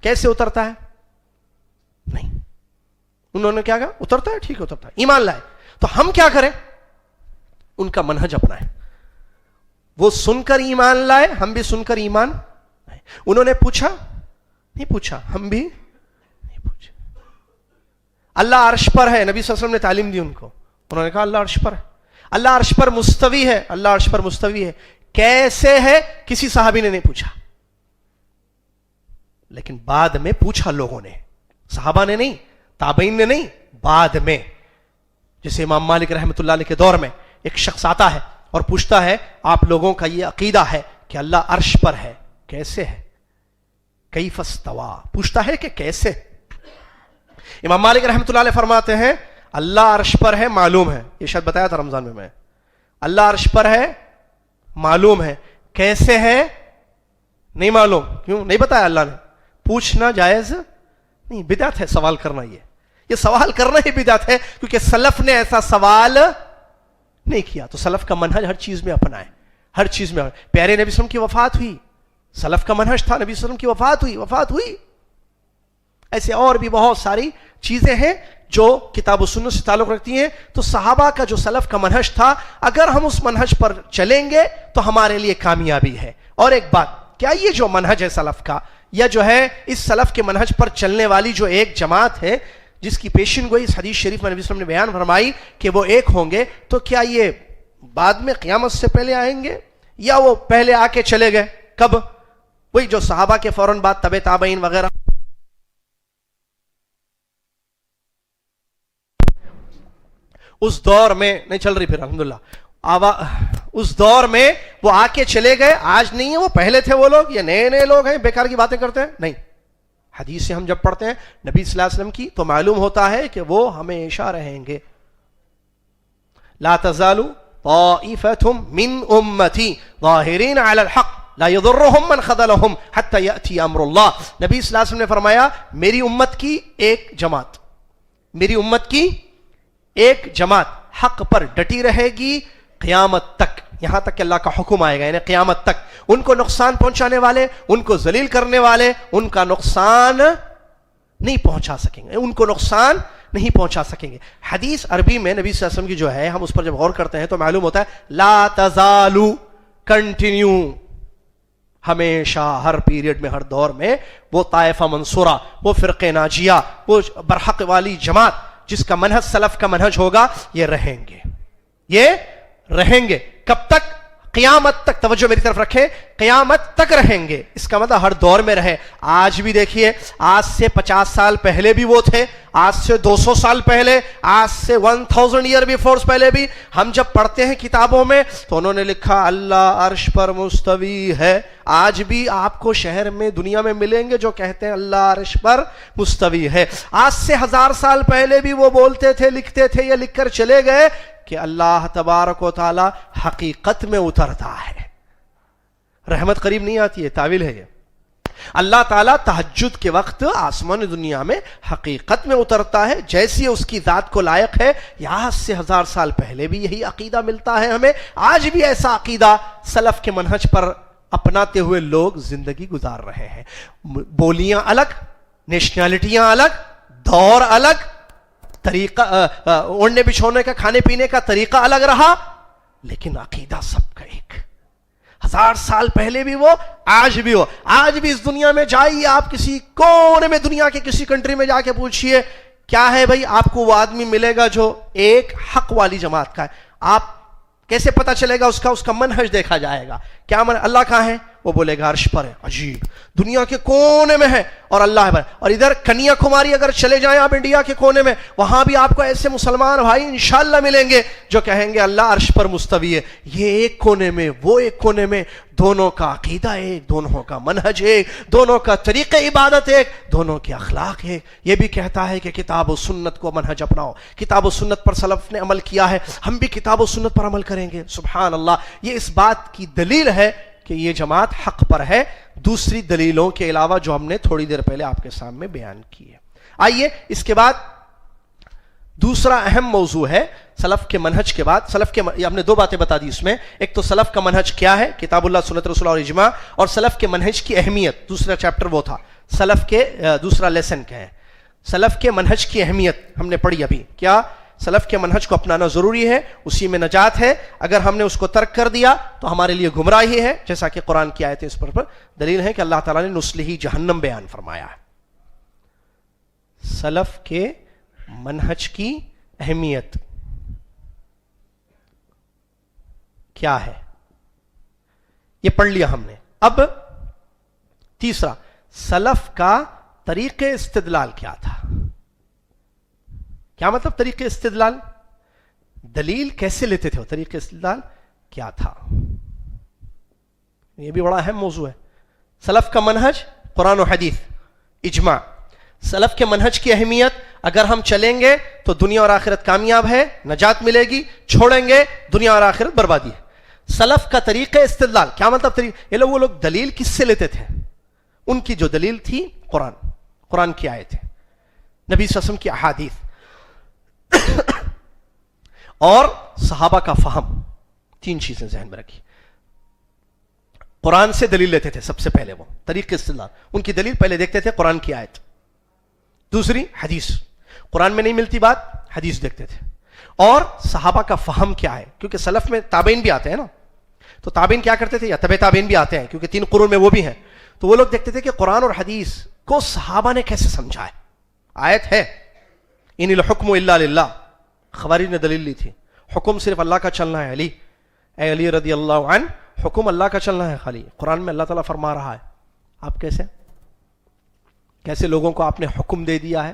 کیسے اترتا ہے؟ نہیں. انہوں نے کیا کہا؟ اترتا ہے، ٹھیک ہے اترتا ہے، ایمان لائے. تو ہم کیا کریں؟ ان کا منہج اپنائیں. وہ سن کر ایمان لائے، ہم بھی سن کر ایمان لائے. انہوں نے پوچھا نہیں پوچھا، ہم بھی نہیں پوچھا. اللہ عرش پر ہے، نبی صلی اللہ علیہ وسلم نے تعلیم دی ان کو. انہوں نے کہا اللہ عرش پر ہے. اللہ عرش پر مستوی ہے، اللہ عرش پر مستوی ہے. کیسے ہے؟ کسی صحابی نے نہیں پوچھا، لیکن بعد میں پوچھا لوگوں نے. صحابہ نے نہیں، تابعین نے نہیں، بعد میں. جیسے امام مالک رحمۃ اللہ علیہ کے دور میں ایک شخص آتا ہے اور پوچھتا ہے آپ لوگوں کا یہ عقیدہ ہے کہ اللہ عرش پر ہے، کیسے ہے؟ کیف استویٰ، پوچھتا ہے کہ کیسے. امام مالک رحمۃ اللہ علیہ فرماتے ہیں اللہ عرش پر ہے، معلوم ہے. یہ شاید بتایا تھا رمضان میں اللہ عرش پر ہے، معلوم ہے. کیسے ہے؟ نہیں معلوم. کیوں نہیں بتایا اللہ نے؟ پوچھنا جائز نہیں، بدعت ہے سوال کرنا. یہ سوال کرنا ہی بدعت ہے، کیونکہ سلف نے ایسا سوال نہیں کیا. تو سلف کا منہج ہر چیز میں اپنائے، ہر چیز میں. پیارے نبی صلی اللہ علیہ وسلم کی وفات ہوئی، سلف کا منہج تھا، نبی صلی اللہ علیہ وسلم کی وفات ہوئی. ایسے اور بھی بہت ساری چیزیں ہیں جو کتاب و سنت سے تعلق رکھتی ہیں. تو صحابہ کا جو سلف کا منہج تھا، اگر ہم اس منہج پر چلیں گے تو ہمارے لیے کامیابی ہے. اور ایک بات، کیا یہ جو منہج ہے سلف کا، یا جو ہے اس سلف کے منہج پر چلنے والی جو ایک جماعت ہے جس کی پیشن گوئی اس حدیث شریف میں نبی صلی اللہ علیہ وسلم نے بیان فرمائی کہ وہ ایک ہوں گے، تو کیا یہ بعد میں قیامت سے پہلے آئیں گے یا وہ پہلے آ کے چلے گئے؟ کب؟ وہی جو صحابہ کے فوراً بعد تبع تابعین وغیرہ اس دور میں نہیں چل رہی. پھر الحمدللہ اس دور میں وہ آ کے چلے گئے. آج نہیں ہے، وہ پہلے تھے وہ لوگ. یہ نئے لوگ ہیں بیکار کی باتیں کرتے ہیں. نہیں، حدیث سے ہم جب پڑھتے ہیں نبی صلی اللہ علیہ وسلم کی تو معلوم ہوتا ہے کہ وہ ہمیشہ رہیں گے. لا تزال طائفة من امتی ظاہرین علی الحق لا يضرهم من خذلهم حتى يأتي امر اللہ. نبی صلی اللہ علیہ وسلم نے فرمایا میری امت کی ایک جماعت حق پر ڈٹی رہے گی قیامت تک، یہاں تک کہ اللہ کا حکم آئے گا، یعنی قیامت تک. ان کو نقصان پہنچانے والے، ان کو ذلیل کرنے والے ان کا نقصان نہیں پہنچا سکیں گے، ان کو نقصان نہیں پہنچا سکیں گے. حدیث عربی میں نبی صلی اللہ علیہ وسلم کی جو ہے، ہم اس پر جب غور کرتے ہیں تو معلوم ہوتا ہے لا تزالو، کنٹینیو، ہمیشہ، ہر پیریڈ میں، ہر دور میں وہ طائفہ منصورہ، وہ فرقہ ناجیہ، وہ برحق والی جماعت جس کا منہج سلف کا منہج ہوگا، یہ رہیں گے. کب تک؟ قیامت تک. توجہ میری طرف رکھیں، قیامت تک رہیں گے. اس کا مطلب ہر دور میں رہے. آج بھی دیکھیے، آج سے 50 سال پہلے بھی وہ تھے، آج سے 200 سال پہلے، آج سے 1000 ایئر بیفور پہلے بھی ہم جب پڑھتے ہیں کتابوں میں تو انہوں نے لکھا اللہ عرش پر مستوی ہے. آج بھی آپ کو شہر میں، دنیا میں ملیں گے جو کہتے ہیں اللہ عرش پر مستوی ہے. آج سے 1000 سال پہلے بھی وہ بولتے تھے، لکھتے تھے، یا لکھ کر چلے گئے کہ اللہ تبارک و تعالی حقیقت میں اترتا ہے. رحمت قریب نہیں آتی ہے، تعویل ہے یہ. اللہ تعالیٰ تہجد کے وقت آسمان دنیا میں حقیقت میں اترتا ہے جیسی اس کی ذات کو لائق ہے. یہاں سے 1000 سال پہلے بھی یہی عقیدہ ملتا ہے ہمیں. آج بھی ایسا عقیدہ سلف کے منہج پر اپناتے ہوئے لوگ زندگی گزار رہے ہیں. بولیاں الگ، نیشنلٹیاں الگ، دور الگ، طریقہ اوڑھنے بچھونے کا، کھانے پینے کا طریقہ الگ رہا، لیکن عقیدہ سب کا ایک. 1000 سال پہلے بھی وہ، آج بھی وہ. آج بھی اس دنیا میں جائیے آپ کسی کونے میں، دنیا کے کسی کنٹری میں جا کے پوچھئے کیا ہے بھائی، آپ کو وہ آدمی ملے گا جو ایک حق والی جماعت کا ہے. آپ کیسے پتا چلے گا؟ اس کا منہج دیکھا جائے گا. کیا اللہ کہاں ہے؟ وہ بولے گا عرش پر ہے. عجیب، دنیا کے کونے میں ہے اور اللہ ہے. اور ادھر کنیا کماری اگر چلے جائیں آپ انڈیا کے کونے میں، وہاں بھی آپ کو ایسے مسلمان بھائی انشاءاللہ ملیں گے جو کہیں گے اللہ عرش پر مستوی ہے. یہ ایک کونے میں، وہ ایک کونے میں، دونوں کا عقیدہ ایک، دونوں کا منہج ایک، دونوں کا طریقہ عبادت ایک، دونوں کے اخلاق ایک. یہ بھی کہتا ہے کہ کتاب و سنت کو منہج اپناؤ. کتاب و سنت پر سلف نے عمل کیا ہے، ہم بھی کتاب و سنت پر عمل کریں گے. سبحان اللہ. یہ اس بات کی دلیل ہے کہ یہ جماعت حق پر ہے، دوسری دلیلوں کے علاوہ جو ہم نے تھوڑی دیر پہلے آپ کے سامنے بیان کی ہے. آئیے اس کے بعد دوسرا اہم موضوع ہے سلف کے منہج کے بعد. سلف کے ہم نے دو باتیں بتا دی اس میں. ایک تو سلف کا منہج کیا ہے، کتاب اللہ، سنت رسول اور اجماع، اور سلف کے منہج کی اہمیت. دوسرا چیپٹر وہ تھا سلف کے، دوسرا لیسن کیا ہے، سلف کے منہج کی اہمیت ہم نے پڑھی ابھی. کیا سلف کے منہج کو اپنانا ضروری ہے، اسی میں نجات ہے. اگر ہم نے اس کو ترک کر دیا تو ہمارے لیے گمراہی ہے، جیسا کہ قرآن کی آیتیں اس پر دلیل ہے کہ اللہ تعالیٰ نے نصلہ جہنم بیان فرمایا ہے. سلف کے منہج کی اہمیت کیا ہے یہ پڑھ لیا ہم نے. اب تیسرا، سلف کا طریقہ استدلال کیا تھا. کیا مطلب طریقہ استدلال؟ دلیل کیسے لیتے تھے وہ، طریقہ استدلال کیا تھا. یہ بھی بڑا اہم موضوع ہے. سلف کا منہج قرآن و حدیث، اجماع. سلف کے منہج کی اہمیت، اگر ہم چلیں گے تو دنیا اور آخرت کامیاب ہے، نجات ملے گی، چھوڑیں گے دنیا اور آخرت بربادی ہے. سلف کا طریقہ استدلال کیا مطلب؟ یہ وہ لوگ دلیل کس سے لیتے تھے؟ ان کی جو دلیل تھی قرآن کی آیتیں، نبی صلی اللہ علیہ وسلم کی احادیث اور صحابہ کا فہم. تین چیزیں ذہن میں رکھی. قرآن سے دلیل لیتے تھے سب سے پہلے، وہ طریقہ استدلال. ان کی دلیل پہلے دیکھتے تھے قرآن کی آیت. دوسری حدیث، قرآن میں نہیں ملتی بات، حدیث دیکھتے تھے. اور صحابہ کا فہم کیا ہے، کیونکہ سلف میں تابعین بھی آتے ہیں نا، تو تابعین کیا کرتے تھے، یا تبع تابعین بھی آتے ہیں کیونکہ 3 قرون میں وہ بھی ہیں. تو وہ لوگ دیکھتے تھے کہ قرآن اور حدیث کو صحابہ نے کیسے سمجھا ہے. آیت ہے ان الحکم الا للہ، خوارج نے دلیل لی تھی، حکم صرف اللہ کا چلنا ہے. اے علی رضی اللہ عنہ، حکم اللہ کا چلنا ہے خالی. قرآن میں اللہ تعالیٰ فرما رہا ہے، آپ کیسے لوگوں کو آپ نے حکم دے دیا ہے،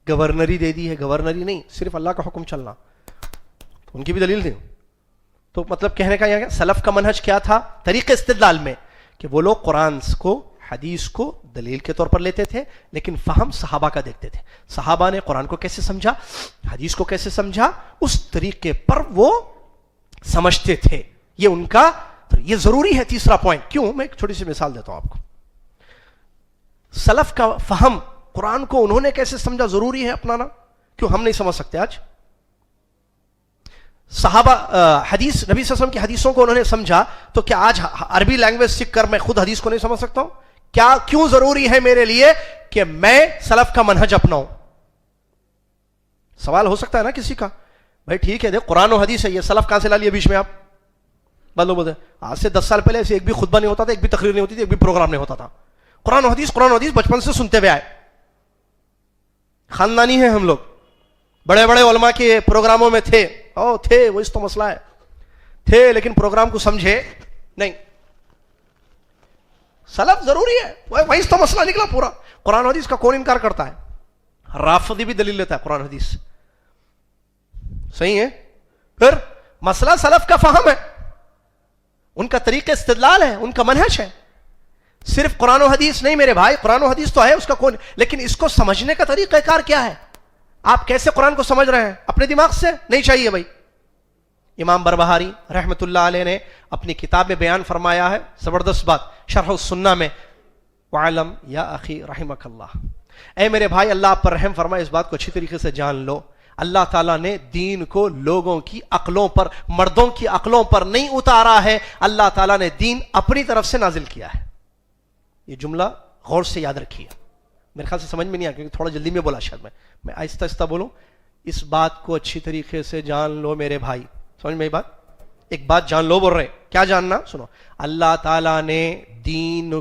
گورنری دے دی ہے. گورنری نہیں، صرف اللہ کا حکم چلنا. ان کی بھی دلیل تھی. تو مطلب کہنے کا یہ سلف کا منہج کیا تھا طریقہ استدلال میں، کہ وہ لوگ قرآن کو، حدیث کو دلیل کے طور پر لیتے تھے، لیکن فہم صحابہ کا دیکھتے تھے. صحابہ نے قرآن کو کیسے سمجھا، حدیث کو کیسے سمجھا، اس طریقے پر وہ سمجھتے تھے. یہ ان کا، یہ ضروری ہے. تیسرا پوائنٹ کیوں، میں ایک چھوٹی سی مثال دیتا ہوں آپ کو. سلف کا فہم، قرآن کو انہوں نے کیسے سمجھا، ضروری ہے اپنانا. کیوں ہم نہیں سمجھ سکتے آج؟ صحابہ حدیث، نبی صلی اللہ علیہ وسلم کی حدیثوں کو انہوں نے سمجھا، تو کیا آج عربی لینگویج سیکھ کر میں خود حدیث کو نہیں سمجھ سکتا ہوں؟ کیوں ضروری ہے میرے لیے کہ میں سلف کا منہج اپناؤں؟ سوال ہو سکتا ہے نا کسی کا، بھائی ٹھیک ہے، دیکھ قرآن و حدیث ہے، یہ سلف کہاں سے لا لیا بیچ میں آپ؟ بولو بولے آج سے 10 سال پہلے ایسے ایک بھی خطبہ نہیں ہوتا تھا، ایک بھی تقریر نہیں ہوتی تھی، ایک بھی پروگرام نہیں ہوتا تھا. قرآن و حدیث بچپن سے سنتے ہوئے آئے. خاندانی ہیں ہم لوگ، بڑے بڑے علماء کے پروگراموں میں تھے، وہ اس تو مسئلہ ہے، تھے لیکن پروگرام کو سمجھے نہیں. سلف ضروری ہے، وہی تو مسئلہ نکلا پورا. قرآن حدیث کا کون انکار کرتا ہے؟ رافضی بھی دلیل لیتا ہے قرآن حدیث. صحیح ہے. پھر مسئلہ سلف کا فہم ہے، ان کا طریقہ استدلال ہے، ان کا منہج ہے. صرف قرآن و حدیث نہیں میرے بھائی، قرآن و حدیث تو ہے، اس کا کون، لیکن اس کو سمجھنے کا طریقہ کار کیا ہے؟ آپ کیسے قرآن کو سمجھ رہے ہیں؟ اپنے دماغ سے نہیں چاہیے بھائی. امام بربہاری رحمۃ اللہ علیہ نے اپنی کتاب میں بیان فرمایا ہے، زبردست بات، شرح السنہ میں، وعلم یا اخی رحمک اللہ، اے میرے بھائی اللہ آپ پر رحم فرمائے، اس بات کو اچھی طریقے سے جان لو، اللہ تعالیٰ نے دین کو لوگوں کی عقلوں پر، مردوں کی عقلوں پر نہیں اتارا ہے، اللہ تعالیٰ نے دین اپنی طرف سے نازل کیا ہے. یہ جملہ غور سے یاد رکھیے، میرے خیال سے سمجھ میں نہیں آیا کیونکہ تھوڑا جلدی میں بولا، شاید میں آہستہ آہستہ بولوں. اس بات کو اچھی طریقے سے جان لو میرے بھائی، سمجھ میں یہ بات، ایک بات جان لو بول رہے کیا جاننا؟ سنو، اللہ تعالیٰ نے دین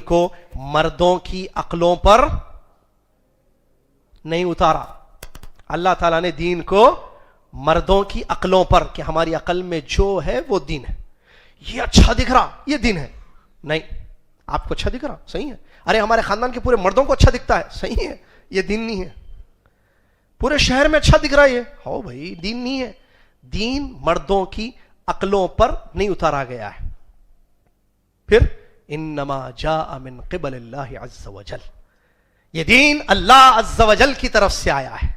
کو مردوں کی عقلوں پر نہیں اتارا. اللہ تعالیٰ نے دین کو مردوں کی عقلوں پر، کہ ہماری عقل میں جو ہے وہ دین ہے. یہ اچھا دکھ رہا، یہ دین ہے. نہیں، آپ کو اچھا دکھ رہا، صحیح ہے. ارے ہمارے خاندان کے پورے مردوں کو اچھا دکھتا ہے، صحیح ہے، یہ دین نہیں ہے. پورے شہر میں اچھا دکھ رہا ہے، یہ ہو بھائی دین نہیں ہے. دین مردوں کی عقلوں پر نہیں اتارا گیا ہے. پھر انما جاء من قبل اللہ عز وجل، یہ دین اللہ عز وجل کی طرف سے آیا ہے.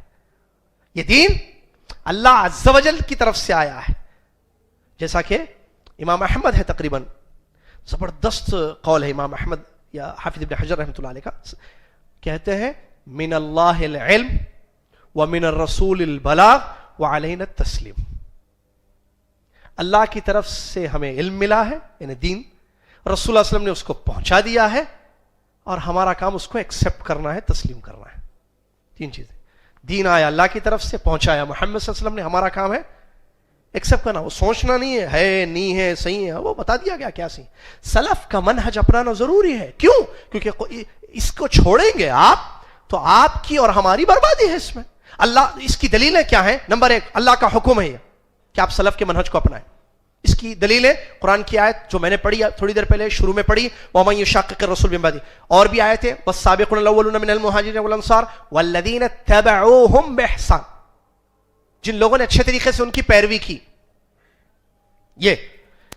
یہ دین اللہ عز وجل کی طرف سے آیا ہے. جیسا کہ امام احمد ہے، تقریباً زبردست قول ہے امام احمد یا حافظ ابن حجر رحمۃ اللہ علیہ کا، کہتے ہیں من اللہ العلم ومن الرسول البلاغ وعلینا التسلیم. اللہ کی طرف سے ہمیں علم ملا ہے، یعنی دین، رسول اللہ صلی اللہ علیہ وسلم نے اس کو پہنچا دیا ہے، اور ہمارا کام اس کو ایکسپٹ کرنا ہے، تسلیم کرنا ہے. تین چیزیں. دین آیا اللہ کی طرف سے، پہنچایا محمد صلی اللہ علیہ وسلم نے، ہمارا کام ہے ایکسپٹ کرنا. وہ سوچنا نہیں ہے نہیں ہے، صحیح ہے، وہ بتا دیا گیا کیا صحیح. سلف کا منہج اپنانا ضروری ہے. کیوں؟ کیونکہ اس کو چھوڑیں گے آپ تو آپ کی اور ہماری بربادی ہے اس میں. اللہ، اس کی دلیلیں کیا ہیں؟ نمبر 1، اللہ کا حکم ہے یہ کہ آپ سلف کے منہج کو اپنائیں. اس کی دلیلیں قرآن کی آیت جو میں نے پڑھی تھوڑی دیر پہلے شروع میں پڑھی، وَمَن يُشَاقِقِ الرَّسُولَ مِن بَعْدِ، اور بھی آیتیں وَالسَّابِقُونَ الْأَوَّلُونَ مِنَ الْمُهَاجِرِينَ وَالْأَنصَارِ وَالَّذِينَ اتَّبَعُوهُم بِإِحْسَانٍ، جن لوگوں نے اچھے طریقے سے ان کی پیروی کی. یہ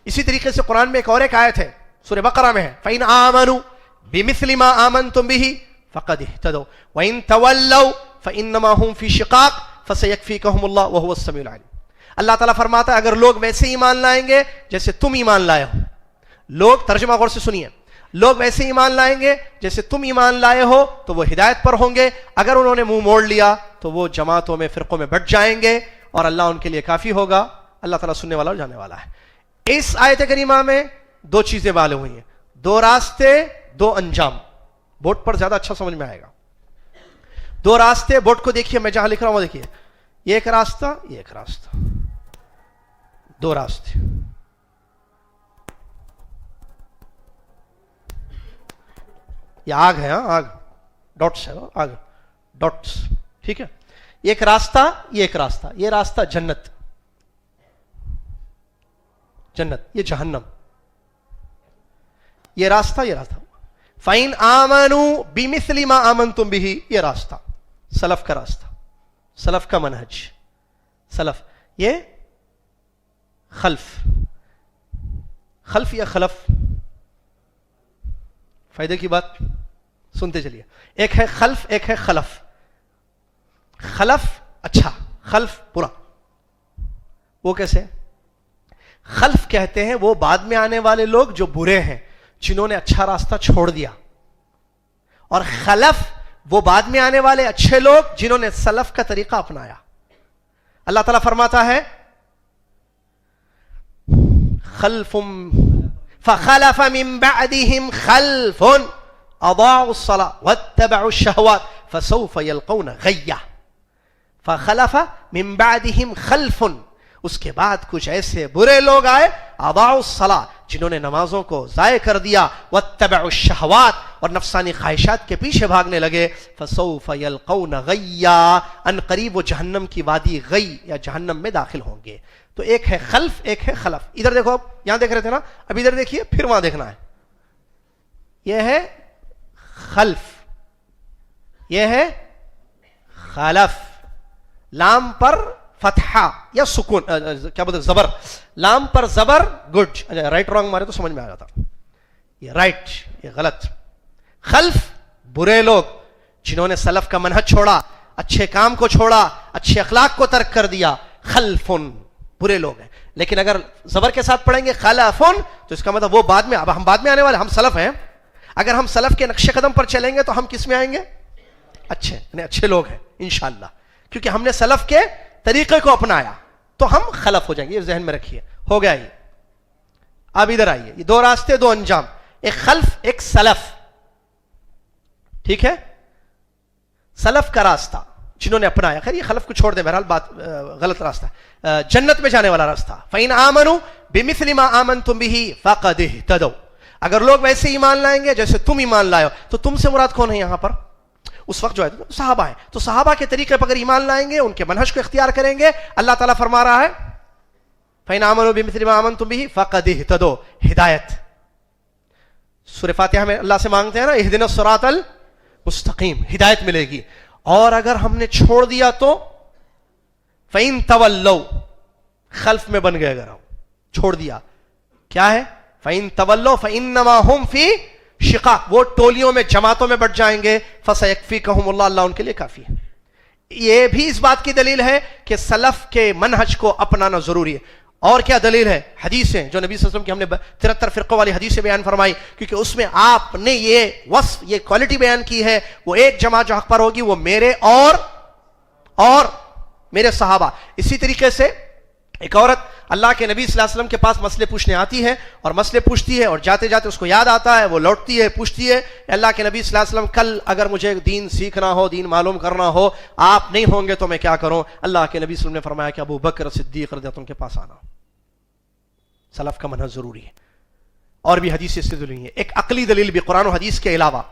اسی طریقے سے قرآن میں ایک آیت ہے، سورہ بقرہ میں ہے، فَإِنْ آمَنُوا بِمِثْلِ مَا آمَنْتُمْ بِهِ فَقَدِ اهْتَدَوْا وَإِنْ تَوَلَّوْا فَإِنَّمَا هُمْ فِي شِقَاقٍ فَسَيَكْفِيكَهُمُ اللَّهُ وَهُوَ السَّمِيعُ الْعَلِيمُ. اللہ تعالیٰ فرماتا ہے اگر لوگ ویسے ایمان لائیں گے جیسے تم ایمان لائے ہو، لوگ، ترجمہ غور سے سنیے، لوگ ویسے ایمان لائیں گے جیسے تم ایمان لائے ہو تو وہ ہدایت پر ہوں گے. اگر انہوں نے منہ موڑ لیا تو وہ جماعتوں میں، فرقوں میں بٹ جائیں گے، اور اللہ ان کے لیے کافی ہوگا. اللہ تعالیٰ سننے والا اور جانے والا ہے. اس آیت کریمہ میں 2 چیزیں والے ہوئی ہیں، 2 راستے 2 انجام. بورڈ پر زیادہ اچھا سمجھ میں آئے گا. 2 راستے، بورڈ کو دیکھیے، میں جہاں لکھ رہا ہوں وہ دیکھیے، یہ ایک راستہ، یہ ایک راستہ، 2 راستے. یہ آگ ہے، ہاں آگ، ڈاٹس ہے، آگ ڈاٹس، ٹھیک ہے. یہ ایک راستہ، یہ ایک راستہ. یہ راستہ جنت، یہ جہنم. یہ راستہ، یہ راستہ. فَإِنْ آمَنُوا بِمِثْلِ مَا آمَنْتُمْ بِهِ، یہ راستہ سلف کا راستہ، سلف کا منہج. سلف، یہ خلف یا خلف، فائدے کی بات سنتے چلیے. ایک ہے خلف، ایک ہے خلف. خلف اچھا، خلف برا. وہ کیسے؟ خلف کہتے ہیں وہ بعد میں آنے والے لوگ جو برے ہیں، جنہوں نے اچھا راستہ چھوڑ دیا. اور خلف وہ بعد میں آنے والے اچھے لوگ جنہوں نے سلف کا طریقہ اپنایا. اللہ تعالیٰ فرماتا ہے خلف فخلف من بعدهم خلف اضاعوا الصلاة واتبعوا الشهوات فسوف يلقون غيا. فخلف من بعدهم خلف، اس کے بعد کچھ ایسے برے لوگ آئے، اضاعوا الصلاة، جنہوں نے نمازوں کو ضائع کر دیا، واتبعوا الشهوات، اور نفسانی خواہشات کے پیچھے بھاگنے لگے، فسوف يلقون غيا، ان قریب وہ جہنم کی وادی غی یا جہنم میں داخل ہوں گے. تو ایک ہے خلف، ایک ہے خلف. ادھر دیکھو، اب یہاں دیکھ رہے تھے نا، اب ادھر دیکھیے، پھر وہاں دیکھنا ہے. یہ ہے خلف، یہ ہے خلف. لام پر فتحہ یا سکون، کیا بولتے، زبر. لام پر زبر، گڈ. رائٹ رانگ مارے تو سمجھ میں آ جاتا. یہ رائٹ، یہ غلط. خلف برے لوگ جنہوں نے سلف کا منہج چھوڑا، اچھے کام کو چھوڑا، اچھے اخلاق کو ترک کر دیا. خلفن برے لوگ ہیں. لیکن اگر زبر کے ساتھ پڑھیں گے خلفن تو اس کا مطلب وہ بعد میں، اب ہم بعد میں آنے والے، ہم سلف ہیں. اگر ہم سلف کے نقش قدم پر چلیں گے تو ہم کس میں آئیں گے؟ اچھے، یعنی اچھے لوگ ہیں انشاءاللہ، کیونکہ ہم نے سلف کے طریقے کو اپنایا تو ہم خلف ہو جائیں گے. یہ ذہن میں رکھیے. ہو گیا یہ. اب ادھر آئیے، یہ 2 راستے 2 انجام، ایک خلف ایک سلف. ٹھیک ہے. سلف کا راستہ جنہوں نے اپنایا. خیر یہ خلف کو چھوڑ دیں, بہرحال بات غلط راستہ, جنت میں جانے والا راستہ. فَإِنْ آمَنُوا بِمِثْلِ مَا آمَنْتُمْ بِهِ فَقَدِ اهْتَدَوْا. اگر لوگ ویسے ایمان لائیں گے جیسے تم ایمان لائے ہو, تو تم سے مراد کون ہے یہاں پر؟ اس وقت جو ہے صحابہ ہیں. تو صحابہ کے طریقے پر اگر ایمان لائیں گے, ان کے منہج کو اختیار کریں گے, اللہ تعالیٰ فرما رہا ہے فَإِنْ آمَنُوا بِمِثْلِ مَا آمَنْتُمْ بِهِ فَقَدِ اهْتَدَوْا. ہدایت سورہ فاتحہ میں اللہ سے مانگتے ہیں نا, اهْدِنَا الصِّرَاطَ الْمُسْتَقِيمَ, ہدایت ملے گی. اور اگر ہم نے چھوڑ دیا تو فَإِن تَوَلَّوْا, خلف میں بن گئے, اگر ہم چھوڑ دیا کیا ہے فَإِن تَوَلَّوْا فَإِنَّمَا هُمْ فِي شِقَاقٍ, وہ ٹولیوں میں جماعتوں میں بٹ جائیں گے. فَسَيَكْفِيكَهُمُ اللَّهُ, اللہ ان کے لیے کافی ہے. یہ بھی اس بات کی دلیل ہے کہ سلف کے منہج کو اپنانا ضروری ہے. اور کیا دلیل ہے؟ حدیثیں جو نبی صلی اللہ علیہ وسلم کی ہم نے 73 فرقوں والی حدیثیں بیان فرمائی, کیونکہ اس میں آپ نے یہ وصف, یہ کوالٹی بیان کی ہے, وہ ایک جماعت جو حق پر ہوگی وہ میرے اور میرے صحابہ. اسی طریقے سے ایک عورت اللہ کے نبی صلی اللہ علیہ وسلم کے پاس مسئلے پوچھنے آتی ہے, اور مسئلے پوچھتی ہے, اور جاتے جاتے اس کو یاد آتا ہے, وہ لوٹتی ہے, پوچھتی ہے اللہ کے نبی صلی اللہ علیہ وسلم کل اگر مجھے دین سیکھنا ہو, دین معلوم کرنا ہو, آپ نہیں ہوں گے تو میں کیا کروں؟ اللہ کے نبی صلی اللہ علیہ وسلم نے فرمایا کہ ابو بکر صدیق رضی اللہ عنہ کے پاس آنا. سلف کا منہج ضروری ہے. اور بھی حدیث سے دلیل ہے. ایک عقلی دلیل بھی قرآن و حدیث کے علاوہ,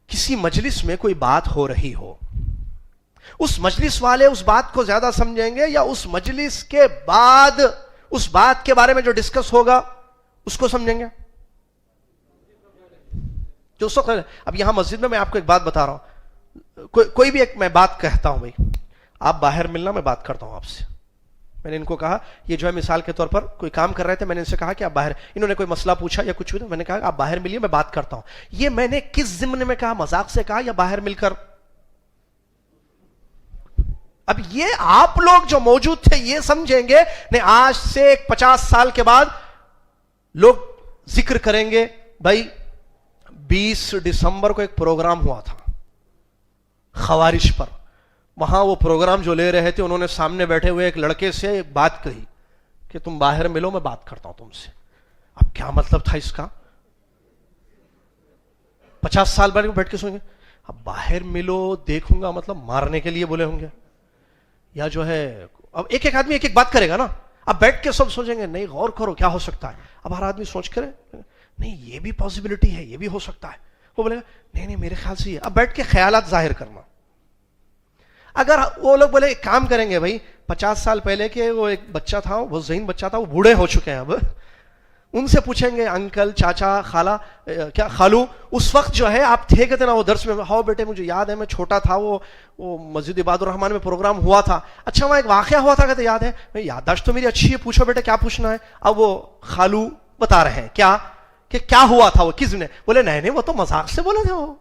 کسی مجلس میں کوئی بات ہو رہی ہو, اس مجلس والے اس بات کو زیادہ سمجھیں گے یا اس مجلس کے بعد اس بات کے بارے میں جو ڈسکس ہوگا اس کو سمجھیں گے؟ جو اس وقت, اب یہاں مسجد میں آپ کو ایک بات بتا رہا ہوں, کوئی بھی ایک میں بات کہتا ہوں, بھائی آپ باہر ملنا, میں بات کرتا ہوں آپ سے. میں نے ان کو کہا, یہ جو ہے مثال کے طور پر کوئی کام کر رہے تھے, میں نے ان سے کہا کہ آپ باہر, انہوں نے کوئی مسئلہ پوچھا یا کچھ بھی, میں نے کہا آپ باہر ملیے, میں بات کرتا ہوں. یہ میں نے کس ضمن میں کہا؟ مذاق سے کہا یا باہر مل کر؟ اب یہ آپ لوگ جو موجود تھے یہ سمجھیں گے نہیں, آج سے 50 سال کے بعد لوگ ذکر کریں گے, بھائی 20 دسمبر کو ایک پروگرام ہوا تھا خوارج پر, وہاں وہ پروگرام جو لے رہے تھے انہوں نے سامنے بیٹھے ہوئے ایک لڑکے سے ایک بات کہی کہ تم باہر ملو, میں بات کرتا ہوں تم سے. اب کیا مطلب تھا اس کا؟ 50 سال بعد بیٹھ کے سوئیں گے, اب باہر ملو دیکھوں گا مطلب مارنے کے لیے بولے ہوں گے, یا جو ہے اب ایک ایک آدمی ایک ایک بات کرے گا نا. اب بیٹھ کے سب سوچیں گے نہیں غور کرو کیا ہو سکتا ہے. اب ہر آدمی سوچ کرے نہیں یہ بھی پاسبلٹی ہے, یہ بھی ہو سکتا ہے. وہ بولے گا نہیں میرے خیال سے یہ. اب بیٹھ کے خیالات ظاہر کرنا. اگر وہ لوگ بولے ایک کام کریں گے, بھائی 50 سال پہلے کے وہ ایک بچہ تھا, وہ ذہین بچہ تھا, وہ بوڑھے ہو چکے ہیں, اب ان سے پوچھیں گے انکل, چاچا, خالہ, کیا خالو, اس وقت جو ہے آپ تھے کہتے نا وہ درس میں, ہاؤ بیٹے مجھے یاد ہے میں چھوٹا تھا, وہ مسجد عباد الرحمان میں پروگرام ہوا تھا, اچھا وہاں ایک واقعہ ہوا تھا کہتے یاد ہے, میں یادداشت تو میری اچھی ہے, پوچھو بیٹے کیا پوچھنا ہے. اب وہ خالو بتا رہے ہیں کیا کہ کیا ہوا تھا, وہ کس نے بولے نہیں وہ تو مذاق سے بولے تھے, وہ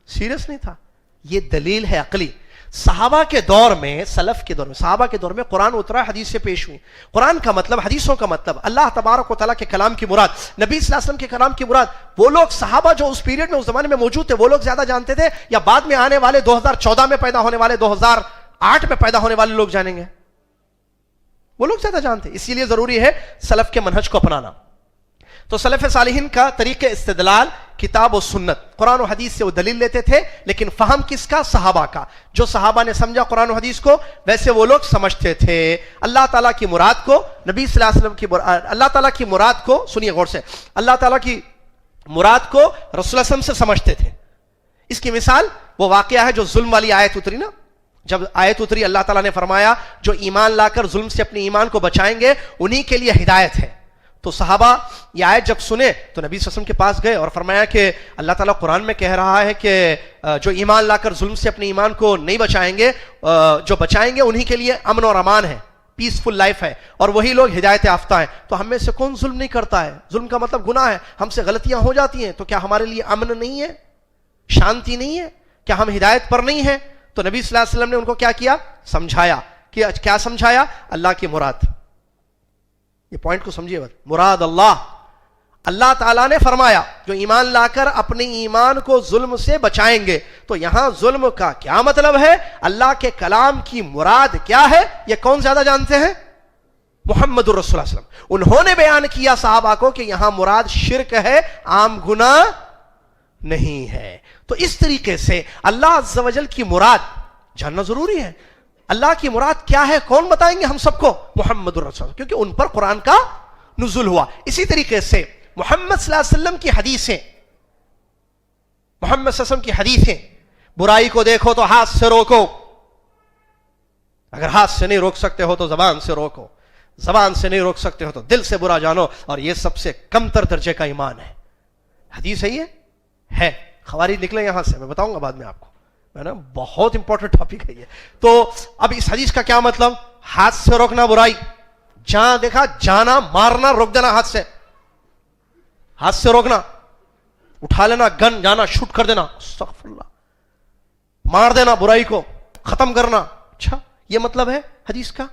سیریس نہیں تھا. یہ دلیل ہے عقلی. صحابہ کے دور میں, سلف کے دور میں, صحابہ کے دور میں قرآن اترا, حدیث سے پیش ہوئی. قرآن کا مطلب, حدیثوں کا مطلب, اللہ تبارک و تعالیٰ کے کلام کی مراد, نبی صلی اللہ علیہ وسلم کے کلام کی مراد, وہ لوگ صحابہ جو اس پیریڈ میں اس زمانے میں موجود تھے وہ لوگ زیادہ جانتے تھے, یا بعد میں آنے والے 2014 میں پیدا ہونے والے, 2008 میں پیدا ہونے والے لوگ جانیں گے؟ وہ لوگ زیادہ جانتے. اسی لیے ضروری ہے سلف کے منہج کو اپنانا. تو سلف صالحین کا طریقہ استدلال کتاب و سنت, قرآن و حدیث سے وہ دلیل لیتے تھے, لیکن فہم کس کا؟ صحابہ کا. جو صحابہ نے سمجھا قرآن و حدیث کو ویسے وہ لوگ سمجھتے تھے. اللہ تعالیٰ کی مراد کو, نبی صلی اللہ علیہ وسلم کی اللہ تعالیٰ کی مراد کو, سنیے غور سے, اللہ تعالیٰ کی مراد کو رسول اللہ صلی اللہ علیہ وسلم سے سمجھتے تھے. اس کی مثال وہ واقعہ ہے جو ظلم والی آیت اتری نا, جب آیت اتری اللہ تعالیٰ نے فرمایا جو ایمان لا کر ظلم سے اپنے ایمان کو بچائیں گے انہی کے لیے ہدایت ہے. تو صحابہ یہ آیت جب سنے تو نبی صلی اللہ علیہ وسلم کے پاس گئے اور فرمایا کہ اللہ تعالیٰ قرآن میں کہہ رہا ہے کہ جو ایمان لا کر ظلم سے اپنے ایمان کو نہیں بچائیں گے, جو بچائیں گے انہی کے لیے امن اور امان ہے, پیسفل لائف ہے, اور وہی لوگ ہدایت یافتہ ہیں. تو ہم میں سے کون ظلم نہیں کرتا ہے؟ ظلم کا مطلب گناہ ہے, ہم سے غلطیاں ہو جاتی ہیں, تو کیا ہمارے لیے امن نہیں ہے, شانتی نہیں ہے, کیا ہم ہدایت پر نہیں ہیں؟ تو نبی صلی اللہ علیہ وسلم نے ان کو کیا کیا؟ سمجھایا. کہ کیا سمجھایا؟ اللہ کی مراد. یہ پوائنٹ کو سمجھیے, مراد اللہ تعالیٰ نے فرمایا جو ایمان لا کر اپنے ایمان کو ظلم سے بچائیں گے. تو یہاں ظلم کا کیا مطلب ہے, اللہ کے کلام کی مراد کیا ہے, یہ کون زیادہ جانتے ہیں؟ محمد الرسول صلی اللہ علیہ وسلم. انہوں نے بیان کیا صحابہ کو کہ یہاں مراد شرک ہے, عام گناہ نہیں ہے. تو اس طریقے سے اللہ عز و جل کی مراد جاننا ضروری ہے. اللہ کی مراد کیا ہے کون بتائیں گے ہم سب کو؟ محمد الرسول، کیونکہ ان پر قرآن کا نزول ہوا. اسی طریقے سے محمد صلی اللہ علیہ وسلم کی حدیثیں، محمد صلی اللہ علیہ وسلم کی حدیثیں، برائی کو دیکھو تو ہاتھ سے روکو، اگر ہاتھ سے نہیں روک سکتے ہو تو زبان سے روکو، زبان سے نہیں روک سکتے ہو تو دل سے برا جانو، اور یہ سب سے کم تر درجے کا ایمان ہے. حدیث ہے یہ ہے. خوارج نکلے یہاں سے، میں بتاؤں گا بعد میں آپ کو، ہے نا، بہت امپورٹنٹ ٹاپک ہے یہ. تو اب اس حدیث کا کیا مطلب؟ ہاتھ سے روکنا برائی، جہاں دیکھا جانا مارنا روک دینا، ہاتھ سے روکنا، اٹھا لینا گن، جانا شوٹ کر دینا، استغفر اللہ، مار دینا، برائی کو ختم کرنا. اچھا یہ مطلب ہے حدیث کا؟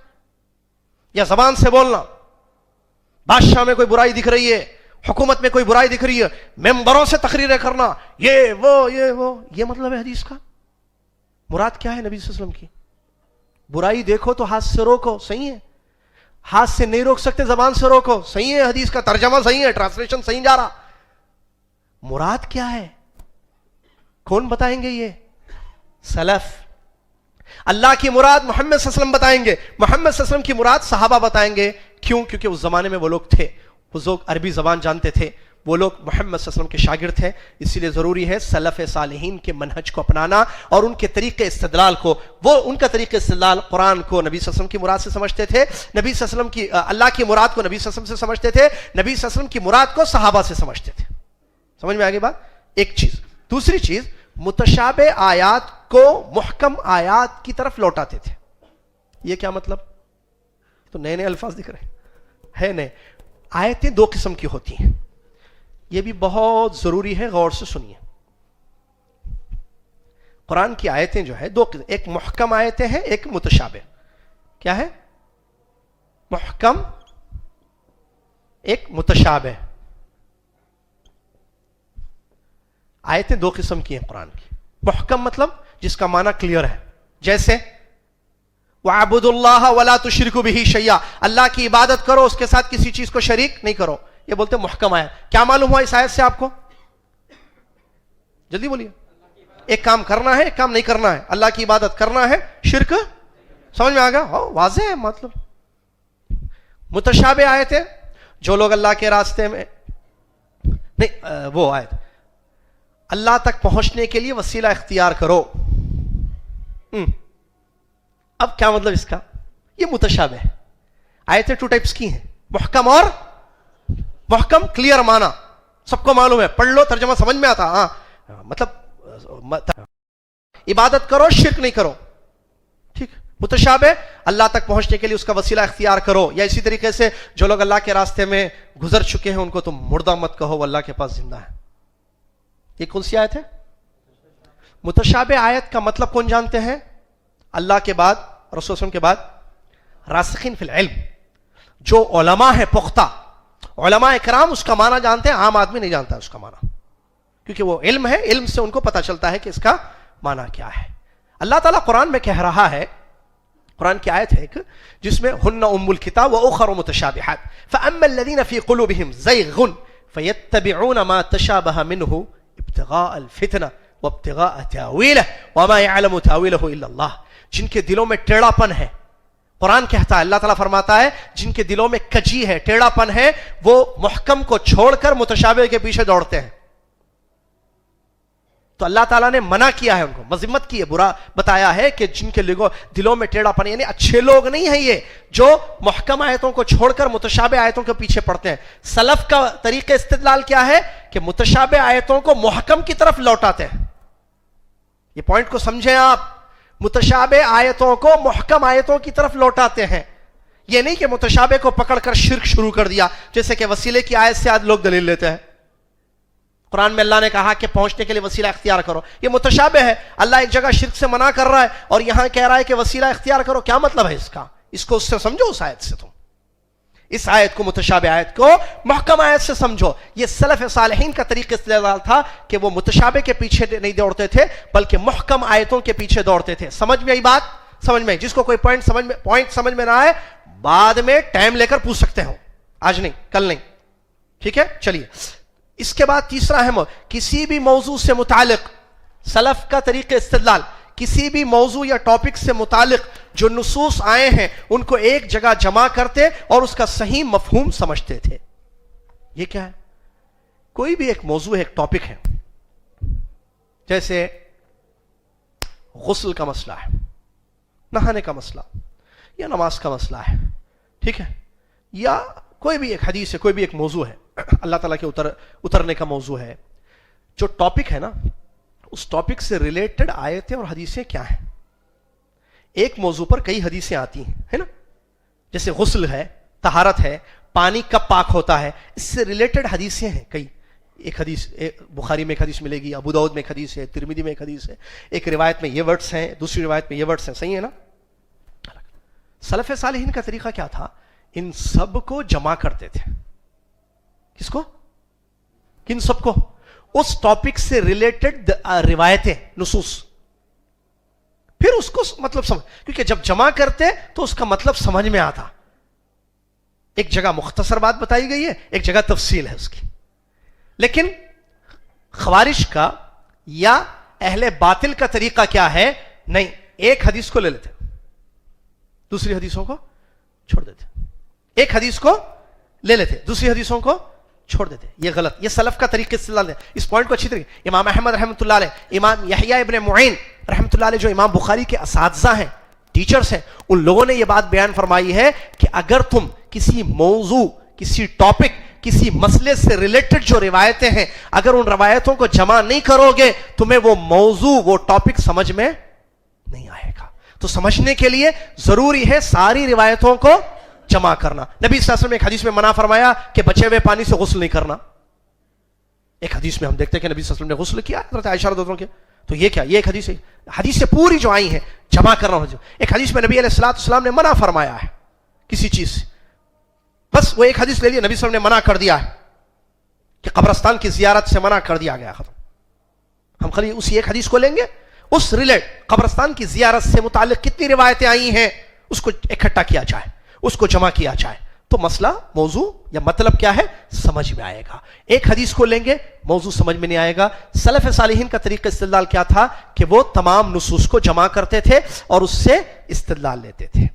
یا زبان سے بولنا، بادشاہ میں کوئی برائی دکھ رہی ہے، حکومت میں کوئی برائی دکھ رہی ہے، ممبروں سے تقریریں کرنا، یہ وہ یہ مطلب ہے حدیث کا؟ مراد کیا ہے نبی صلی اللہ علیہ وسلم کی؟ برائی دیکھو تو ہاتھ سے روکو، صحیح ہے. ہاتھ سے نہیں روک سکتے زبان سے روکو، صحیح ہے. حدیث کا ترجمہ صحیح ہے، ٹرانسلیشن صحیح جا رہا. مراد کیا ہے کون بتائیں گے؟ یہ سلف. اللہ کی مراد محمد صلی اللہ علیہ وسلم بتائیں گے، محمد صلی اللہ علیہ وسلم کی مراد صحابہ بتائیں گے. کیوں؟ کیونکہ اس زمانے میں وہ لوگ تھے، وہ لوگ عربی زبان جانتے تھے، وہ لوگ محمد صلی اللہ علیہ وسلم کے شاگرد تھے. اسی لیے ضروری ہے سلف صالحین کے منہج کو اپنانا اور ان کے طریقے استدلال کو. وہ ان کا طریقہ استدلال قرآن کو نبی صلی اللہ علیہ وسلم کی مراد سے سمجھتے تھے، نبی صلی اللہ علیہ وسلم کی اللہ کی مراد کو نبی صلی اللہ علیہ وسلم سے سمجھتے تھے، نبی صلی اللہ علیہ وسلم کی مراد کو صحابہ سے سمجھتے تھے. سمجھ میں آگے بات؟ ایک چیز. دوسری چیز، متشابہ آیات کو محکم آیات کی طرف لوٹاتے تھے. یہ کیا مطلب؟ تو نئے نئے الفاظ دکھ رہے ہیں نئے. آیتیں دو قسم کی ہوتی ہیں، یہ بھی بہت ضروری ہے، غور سے سنیے. قرآن کی آیتیں جو ہے دو قسم، ایک محکم آیتیں ہیں، ایک متشابہ. کیا ہے؟ محکم، ایک متشابہ. آیتیں دو قسم کی ہیں قرآن کی. محکم مطلب جس کا معنی کلیئر ہے، جیسے وَاعْبُدُوا اللَّهَ وَلَا تُشْرِكُوا بِهِ شَيْئًا، اللہ کی عبادت کرو، اس کے ساتھ کسی چیز کو شریک نہیں کرو. یہ بولتے ہیں محکم آیت. کیا معلوم ہوا اس آیت سے آپ کو؟ جلدی بولیے. ایک کام کرنا ہے، ایک کام نہیں کرنا ہے، اللہ کی عبادت کرنا ہے، شرک. سمجھ میں آ گیا؟ واضح ہے مطلب. متشابہ آیتیں، جو لوگ اللہ کے راستے میں نہیں، وہ آیت اللہ تک پہنچنے کے لیے وسیلہ اختیار کرو. اب کیا مطلب اس کا؟ یہ متشابہ ہے. آیتیں ٹو ٹائپس کی ہیں، محکم اور محکم کلیئر معنی سب کو معلوم ہے، پڑھ لو ترجمہ سمجھ میں آتا. ہاں مطلب عبادت کرو، شرک نہیں کرو. ٹھیک. متشابہ اللہ تک پہنچنے کے لیے اس کا وسیلہ اختیار کرو. یا اسی طریقے سے جو لوگ اللہ کے راستے میں گزر چکے ہیں ان کو تم مردہ مت کہو، وہ اللہ کے پاس زندہ ہے. یہ کون سی آیت ہے؟ متشابہ آیت کا مطلب کون جانتے ہیں؟ اللہ کے بعد، رسول صلی اللہ علیہ وسلم کے بعد راسخین فی العلم، جو علماء ہیں پختہ، علماء اکرام اس کا معنی جانتے ہیں، عام آدمی نہیں جانتا اس کا معنی، کیونکہ وہ علم ہے، علم سے ان کو پتہ چلتا ہے کہ اس کا معنی کیا ہے. اللہ تعالیٰ قرآن میں کہہ رہا ہے، قرآن کی آیت ہے ایک جس میں ہن ام الکتاب واخر متشابہات فاما الذین فی قلوبہم زیغ فیتبعون ما تشابہ منہ ابتغاء الفتنہ وابتغاء تاویلہ وما یعلم تاویلہ الا اللہ. جن کے دلوں میں ٹیڑھا پن ہے، قرآن کہتا ہے، اللہ تعالیٰ فرماتا ہے جن کے دلوں میں کجی ہے، ٹیڑھا پن ہے، وہ محکم کو چھوڑ کر متشابہ کے پیچھے دوڑتے ہیں. تو اللہ تعالیٰ نے منع کیا ہے، ان کو مذمت کی ہے، برا بتایا ہے کہ جن کے دلوں میں ٹیڑھا پن، یعنی اچھے لوگ نہیں ہیں یہ جو محکم آیتوں کو چھوڑ کر متشابہ آیتوں کے پیچھے پڑتے ہیں. سلف کا طریقہ استدلال کیا ہے کہ متشابہ آیتوں کو محکم کی طرف لوٹاتے ہیں. یہ پوائنٹ کو سمجھیں آپ، متشابہ آیتوں کو محکم آیتوں کی طرف لوٹاتے ہیں. یہ نہیں کہ متشابہ کو پکڑ کر شرک شروع کر دیا، جیسے کہ وسیلے کی آیت سے آج لوگ دلیل لیتے ہیں. قرآن میں اللہ نے کہا کہ پہنچنے کے لیے وسیلہ اختیار کرو، یہ متشابہ ہے. اللہ ایک جگہ شرک سے منع کر رہا ہے اور یہاں کہہ رہا ہے کہ وسیلہ اختیار کرو. کیا مطلب ہے اس کا؟ اس کو اس سے سمجھو، اس آیت سے تم اس آیت کو، متشابہ آیت کو محکم آیت سے سمجھو. یہ سلف صالحین کا طریقہ استدلال تھا کہ وہ متشابہ کے پیچھے نہیں دوڑتے تھے بلکہ محکم آیتوں کے پیچھے دوڑتے تھے. سمجھ میں آئی بات؟ سمجھ میں؟ جس کو کوئی پوائنٹ سمجھ میں نہ آئے بعد میں ٹائم لے کر پوچھ سکتے ہو، آج نہیں، کل نہیں. ٹھیک ہے، چلیے. اس کے بعد تیسرا اہم، کسی بھی موضوع سے متعلق سلف کا طریقہ استدلال، کسی بھی موضوع یا ٹاپک سے متعلق جو نصوص آئے ہیں ان کو ایک جگہ جمع کرتے اور اس کا صحیح مفہوم سمجھتے تھے. یہ کیا ہے؟ کوئی بھی ایک موضوع ہے، ایک ٹاپک ہے، جیسے غسل کا مسئلہ ہے، نہانے کا مسئلہ یا نماز کا مسئلہ ہے، ٹھیک ہے، یا کوئی بھی ایک حدیث ہے، کوئی بھی ایک موضوع ہے، اللہ تعالیٰ کے اترنے کا موضوع ہے. جو ٹاپک ہے نا، اس ٹاپک سے ریلیٹڈ آیتیں اور حدیثیں کیا ہیں؟ ایک موضوع پر کئی حدیثیں آتی ہیں، ہے نا، جیسے غسل ہے، طہارت ہے، پانی کب پاک ہوتا ہے، اس سے ریلیٹڈ حدیثیں ہیں کئی. ایک حدیث بخاری میں ایک حدیث ملے گی، ابو داؤد میں ایک حدیث ہے، ترمذی میں ایک حدیث ہے، ایک روایت میں یہ ورڈز ہیں، دوسری روایت میں یہ ورڈز ہیں، صحیح ہے نا. سلف صالحین کا طریقہ کیا تھا؟ ان سب کو جمع کرتے تھے. کس کو؟ کن سب کو؟ اس ٹاپک سے ریلیٹڈ روایتیں، نصوص، پھر اس کو مطلب سمجھ، کیونکہ جب جمع کرتے تو اس کا مطلب سمجھ میں آتا. ایک جگہ مختصر بات بتائی گئی ہے، ایک جگہ تفصیل ہے اس کی. لیکن خوارج کا یا اہل باطل کا طریقہ کیا ہے؟ نہیں، ایک حدیث کو لے لیتے، دوسری حدیثوں کو چھوڑ دیتے. ایک حدیث کو لے لیتے، دوسری حدیثوں کو چھوڑ دیتے. یہ غلط، یہ سلف کا طریقہ استدلال ہے. اس پوائنٹ کو اچھی طریقے امام احمد رحمۃ اللہ علیہ، امام یحییٰ ابن معین رحمۃ اللہ علیہ جو امام بخاری کے اساتذہ ہیں، ٹیچرز ہیں، ان لوگوں نے یہ بات بیان فرمائی ہے کہ اگر تم کسی موضوع، کسی ٹاپک، کسی مسئلے سے ریلیٹڈ جو روایتیں ہیں، اگر ان روایتوں کو جمع نہیں کرو گے تمہیں وہ موضوع، وہ ٹاپک سمجھ میں نہیں آئے گا. تو سمجھنے کے لیے ضروری ہے ساری روایتوں کو جمع کرنا. نبی صلی اللہ علیہ وسلم نے ایک حدیث میں منع فرمایا کہ بچے ہوئے پانی سے غسل نہیں کرنا. ایک حدیث میں ہم دیکھتے ہیں کہ نبی صلی اللہ علیہ وسلم نے غسل کیا حضرت عائشہ رضی اللہ عنہا کے. تو یہ کیا؟ یہ ایک حدیث ہے. حدیث سے پوری جو آئی ہیں جمع کرنا. ایک حدیث میں نبی علیہ الصلوۃ والسلام نے منع فرمایا ہے کسی چیز سے، بس وہ ایک حدیث لے لی، نبی صلی اللہ علیہ وسلم نے منع کر دیا ہے کہ قبرستان کی زیارت سے منع کر دیا گیا، ختم. ہم خالی اسی ایک حدیث کو لیں گے، اس قبرستان کی زیارت سے متعلق کتنی روایتیں آئی ہیں اس کو اکٹھا کیا جائے، اس کو جمع کیا جائے، تو مسئلہ، موضوع یا مطلب کیا ہے سمجھ میں آئے گا. ایک حدیث کو لیں گے، موضوع سمجھ میں نہیں آئے گا. سلف صالحین کا طریقہ استدلال کیا تھا کہ وہ تمام نصوص کو جمع کرتے تھے اور اس سے استدلال لیتے تھے.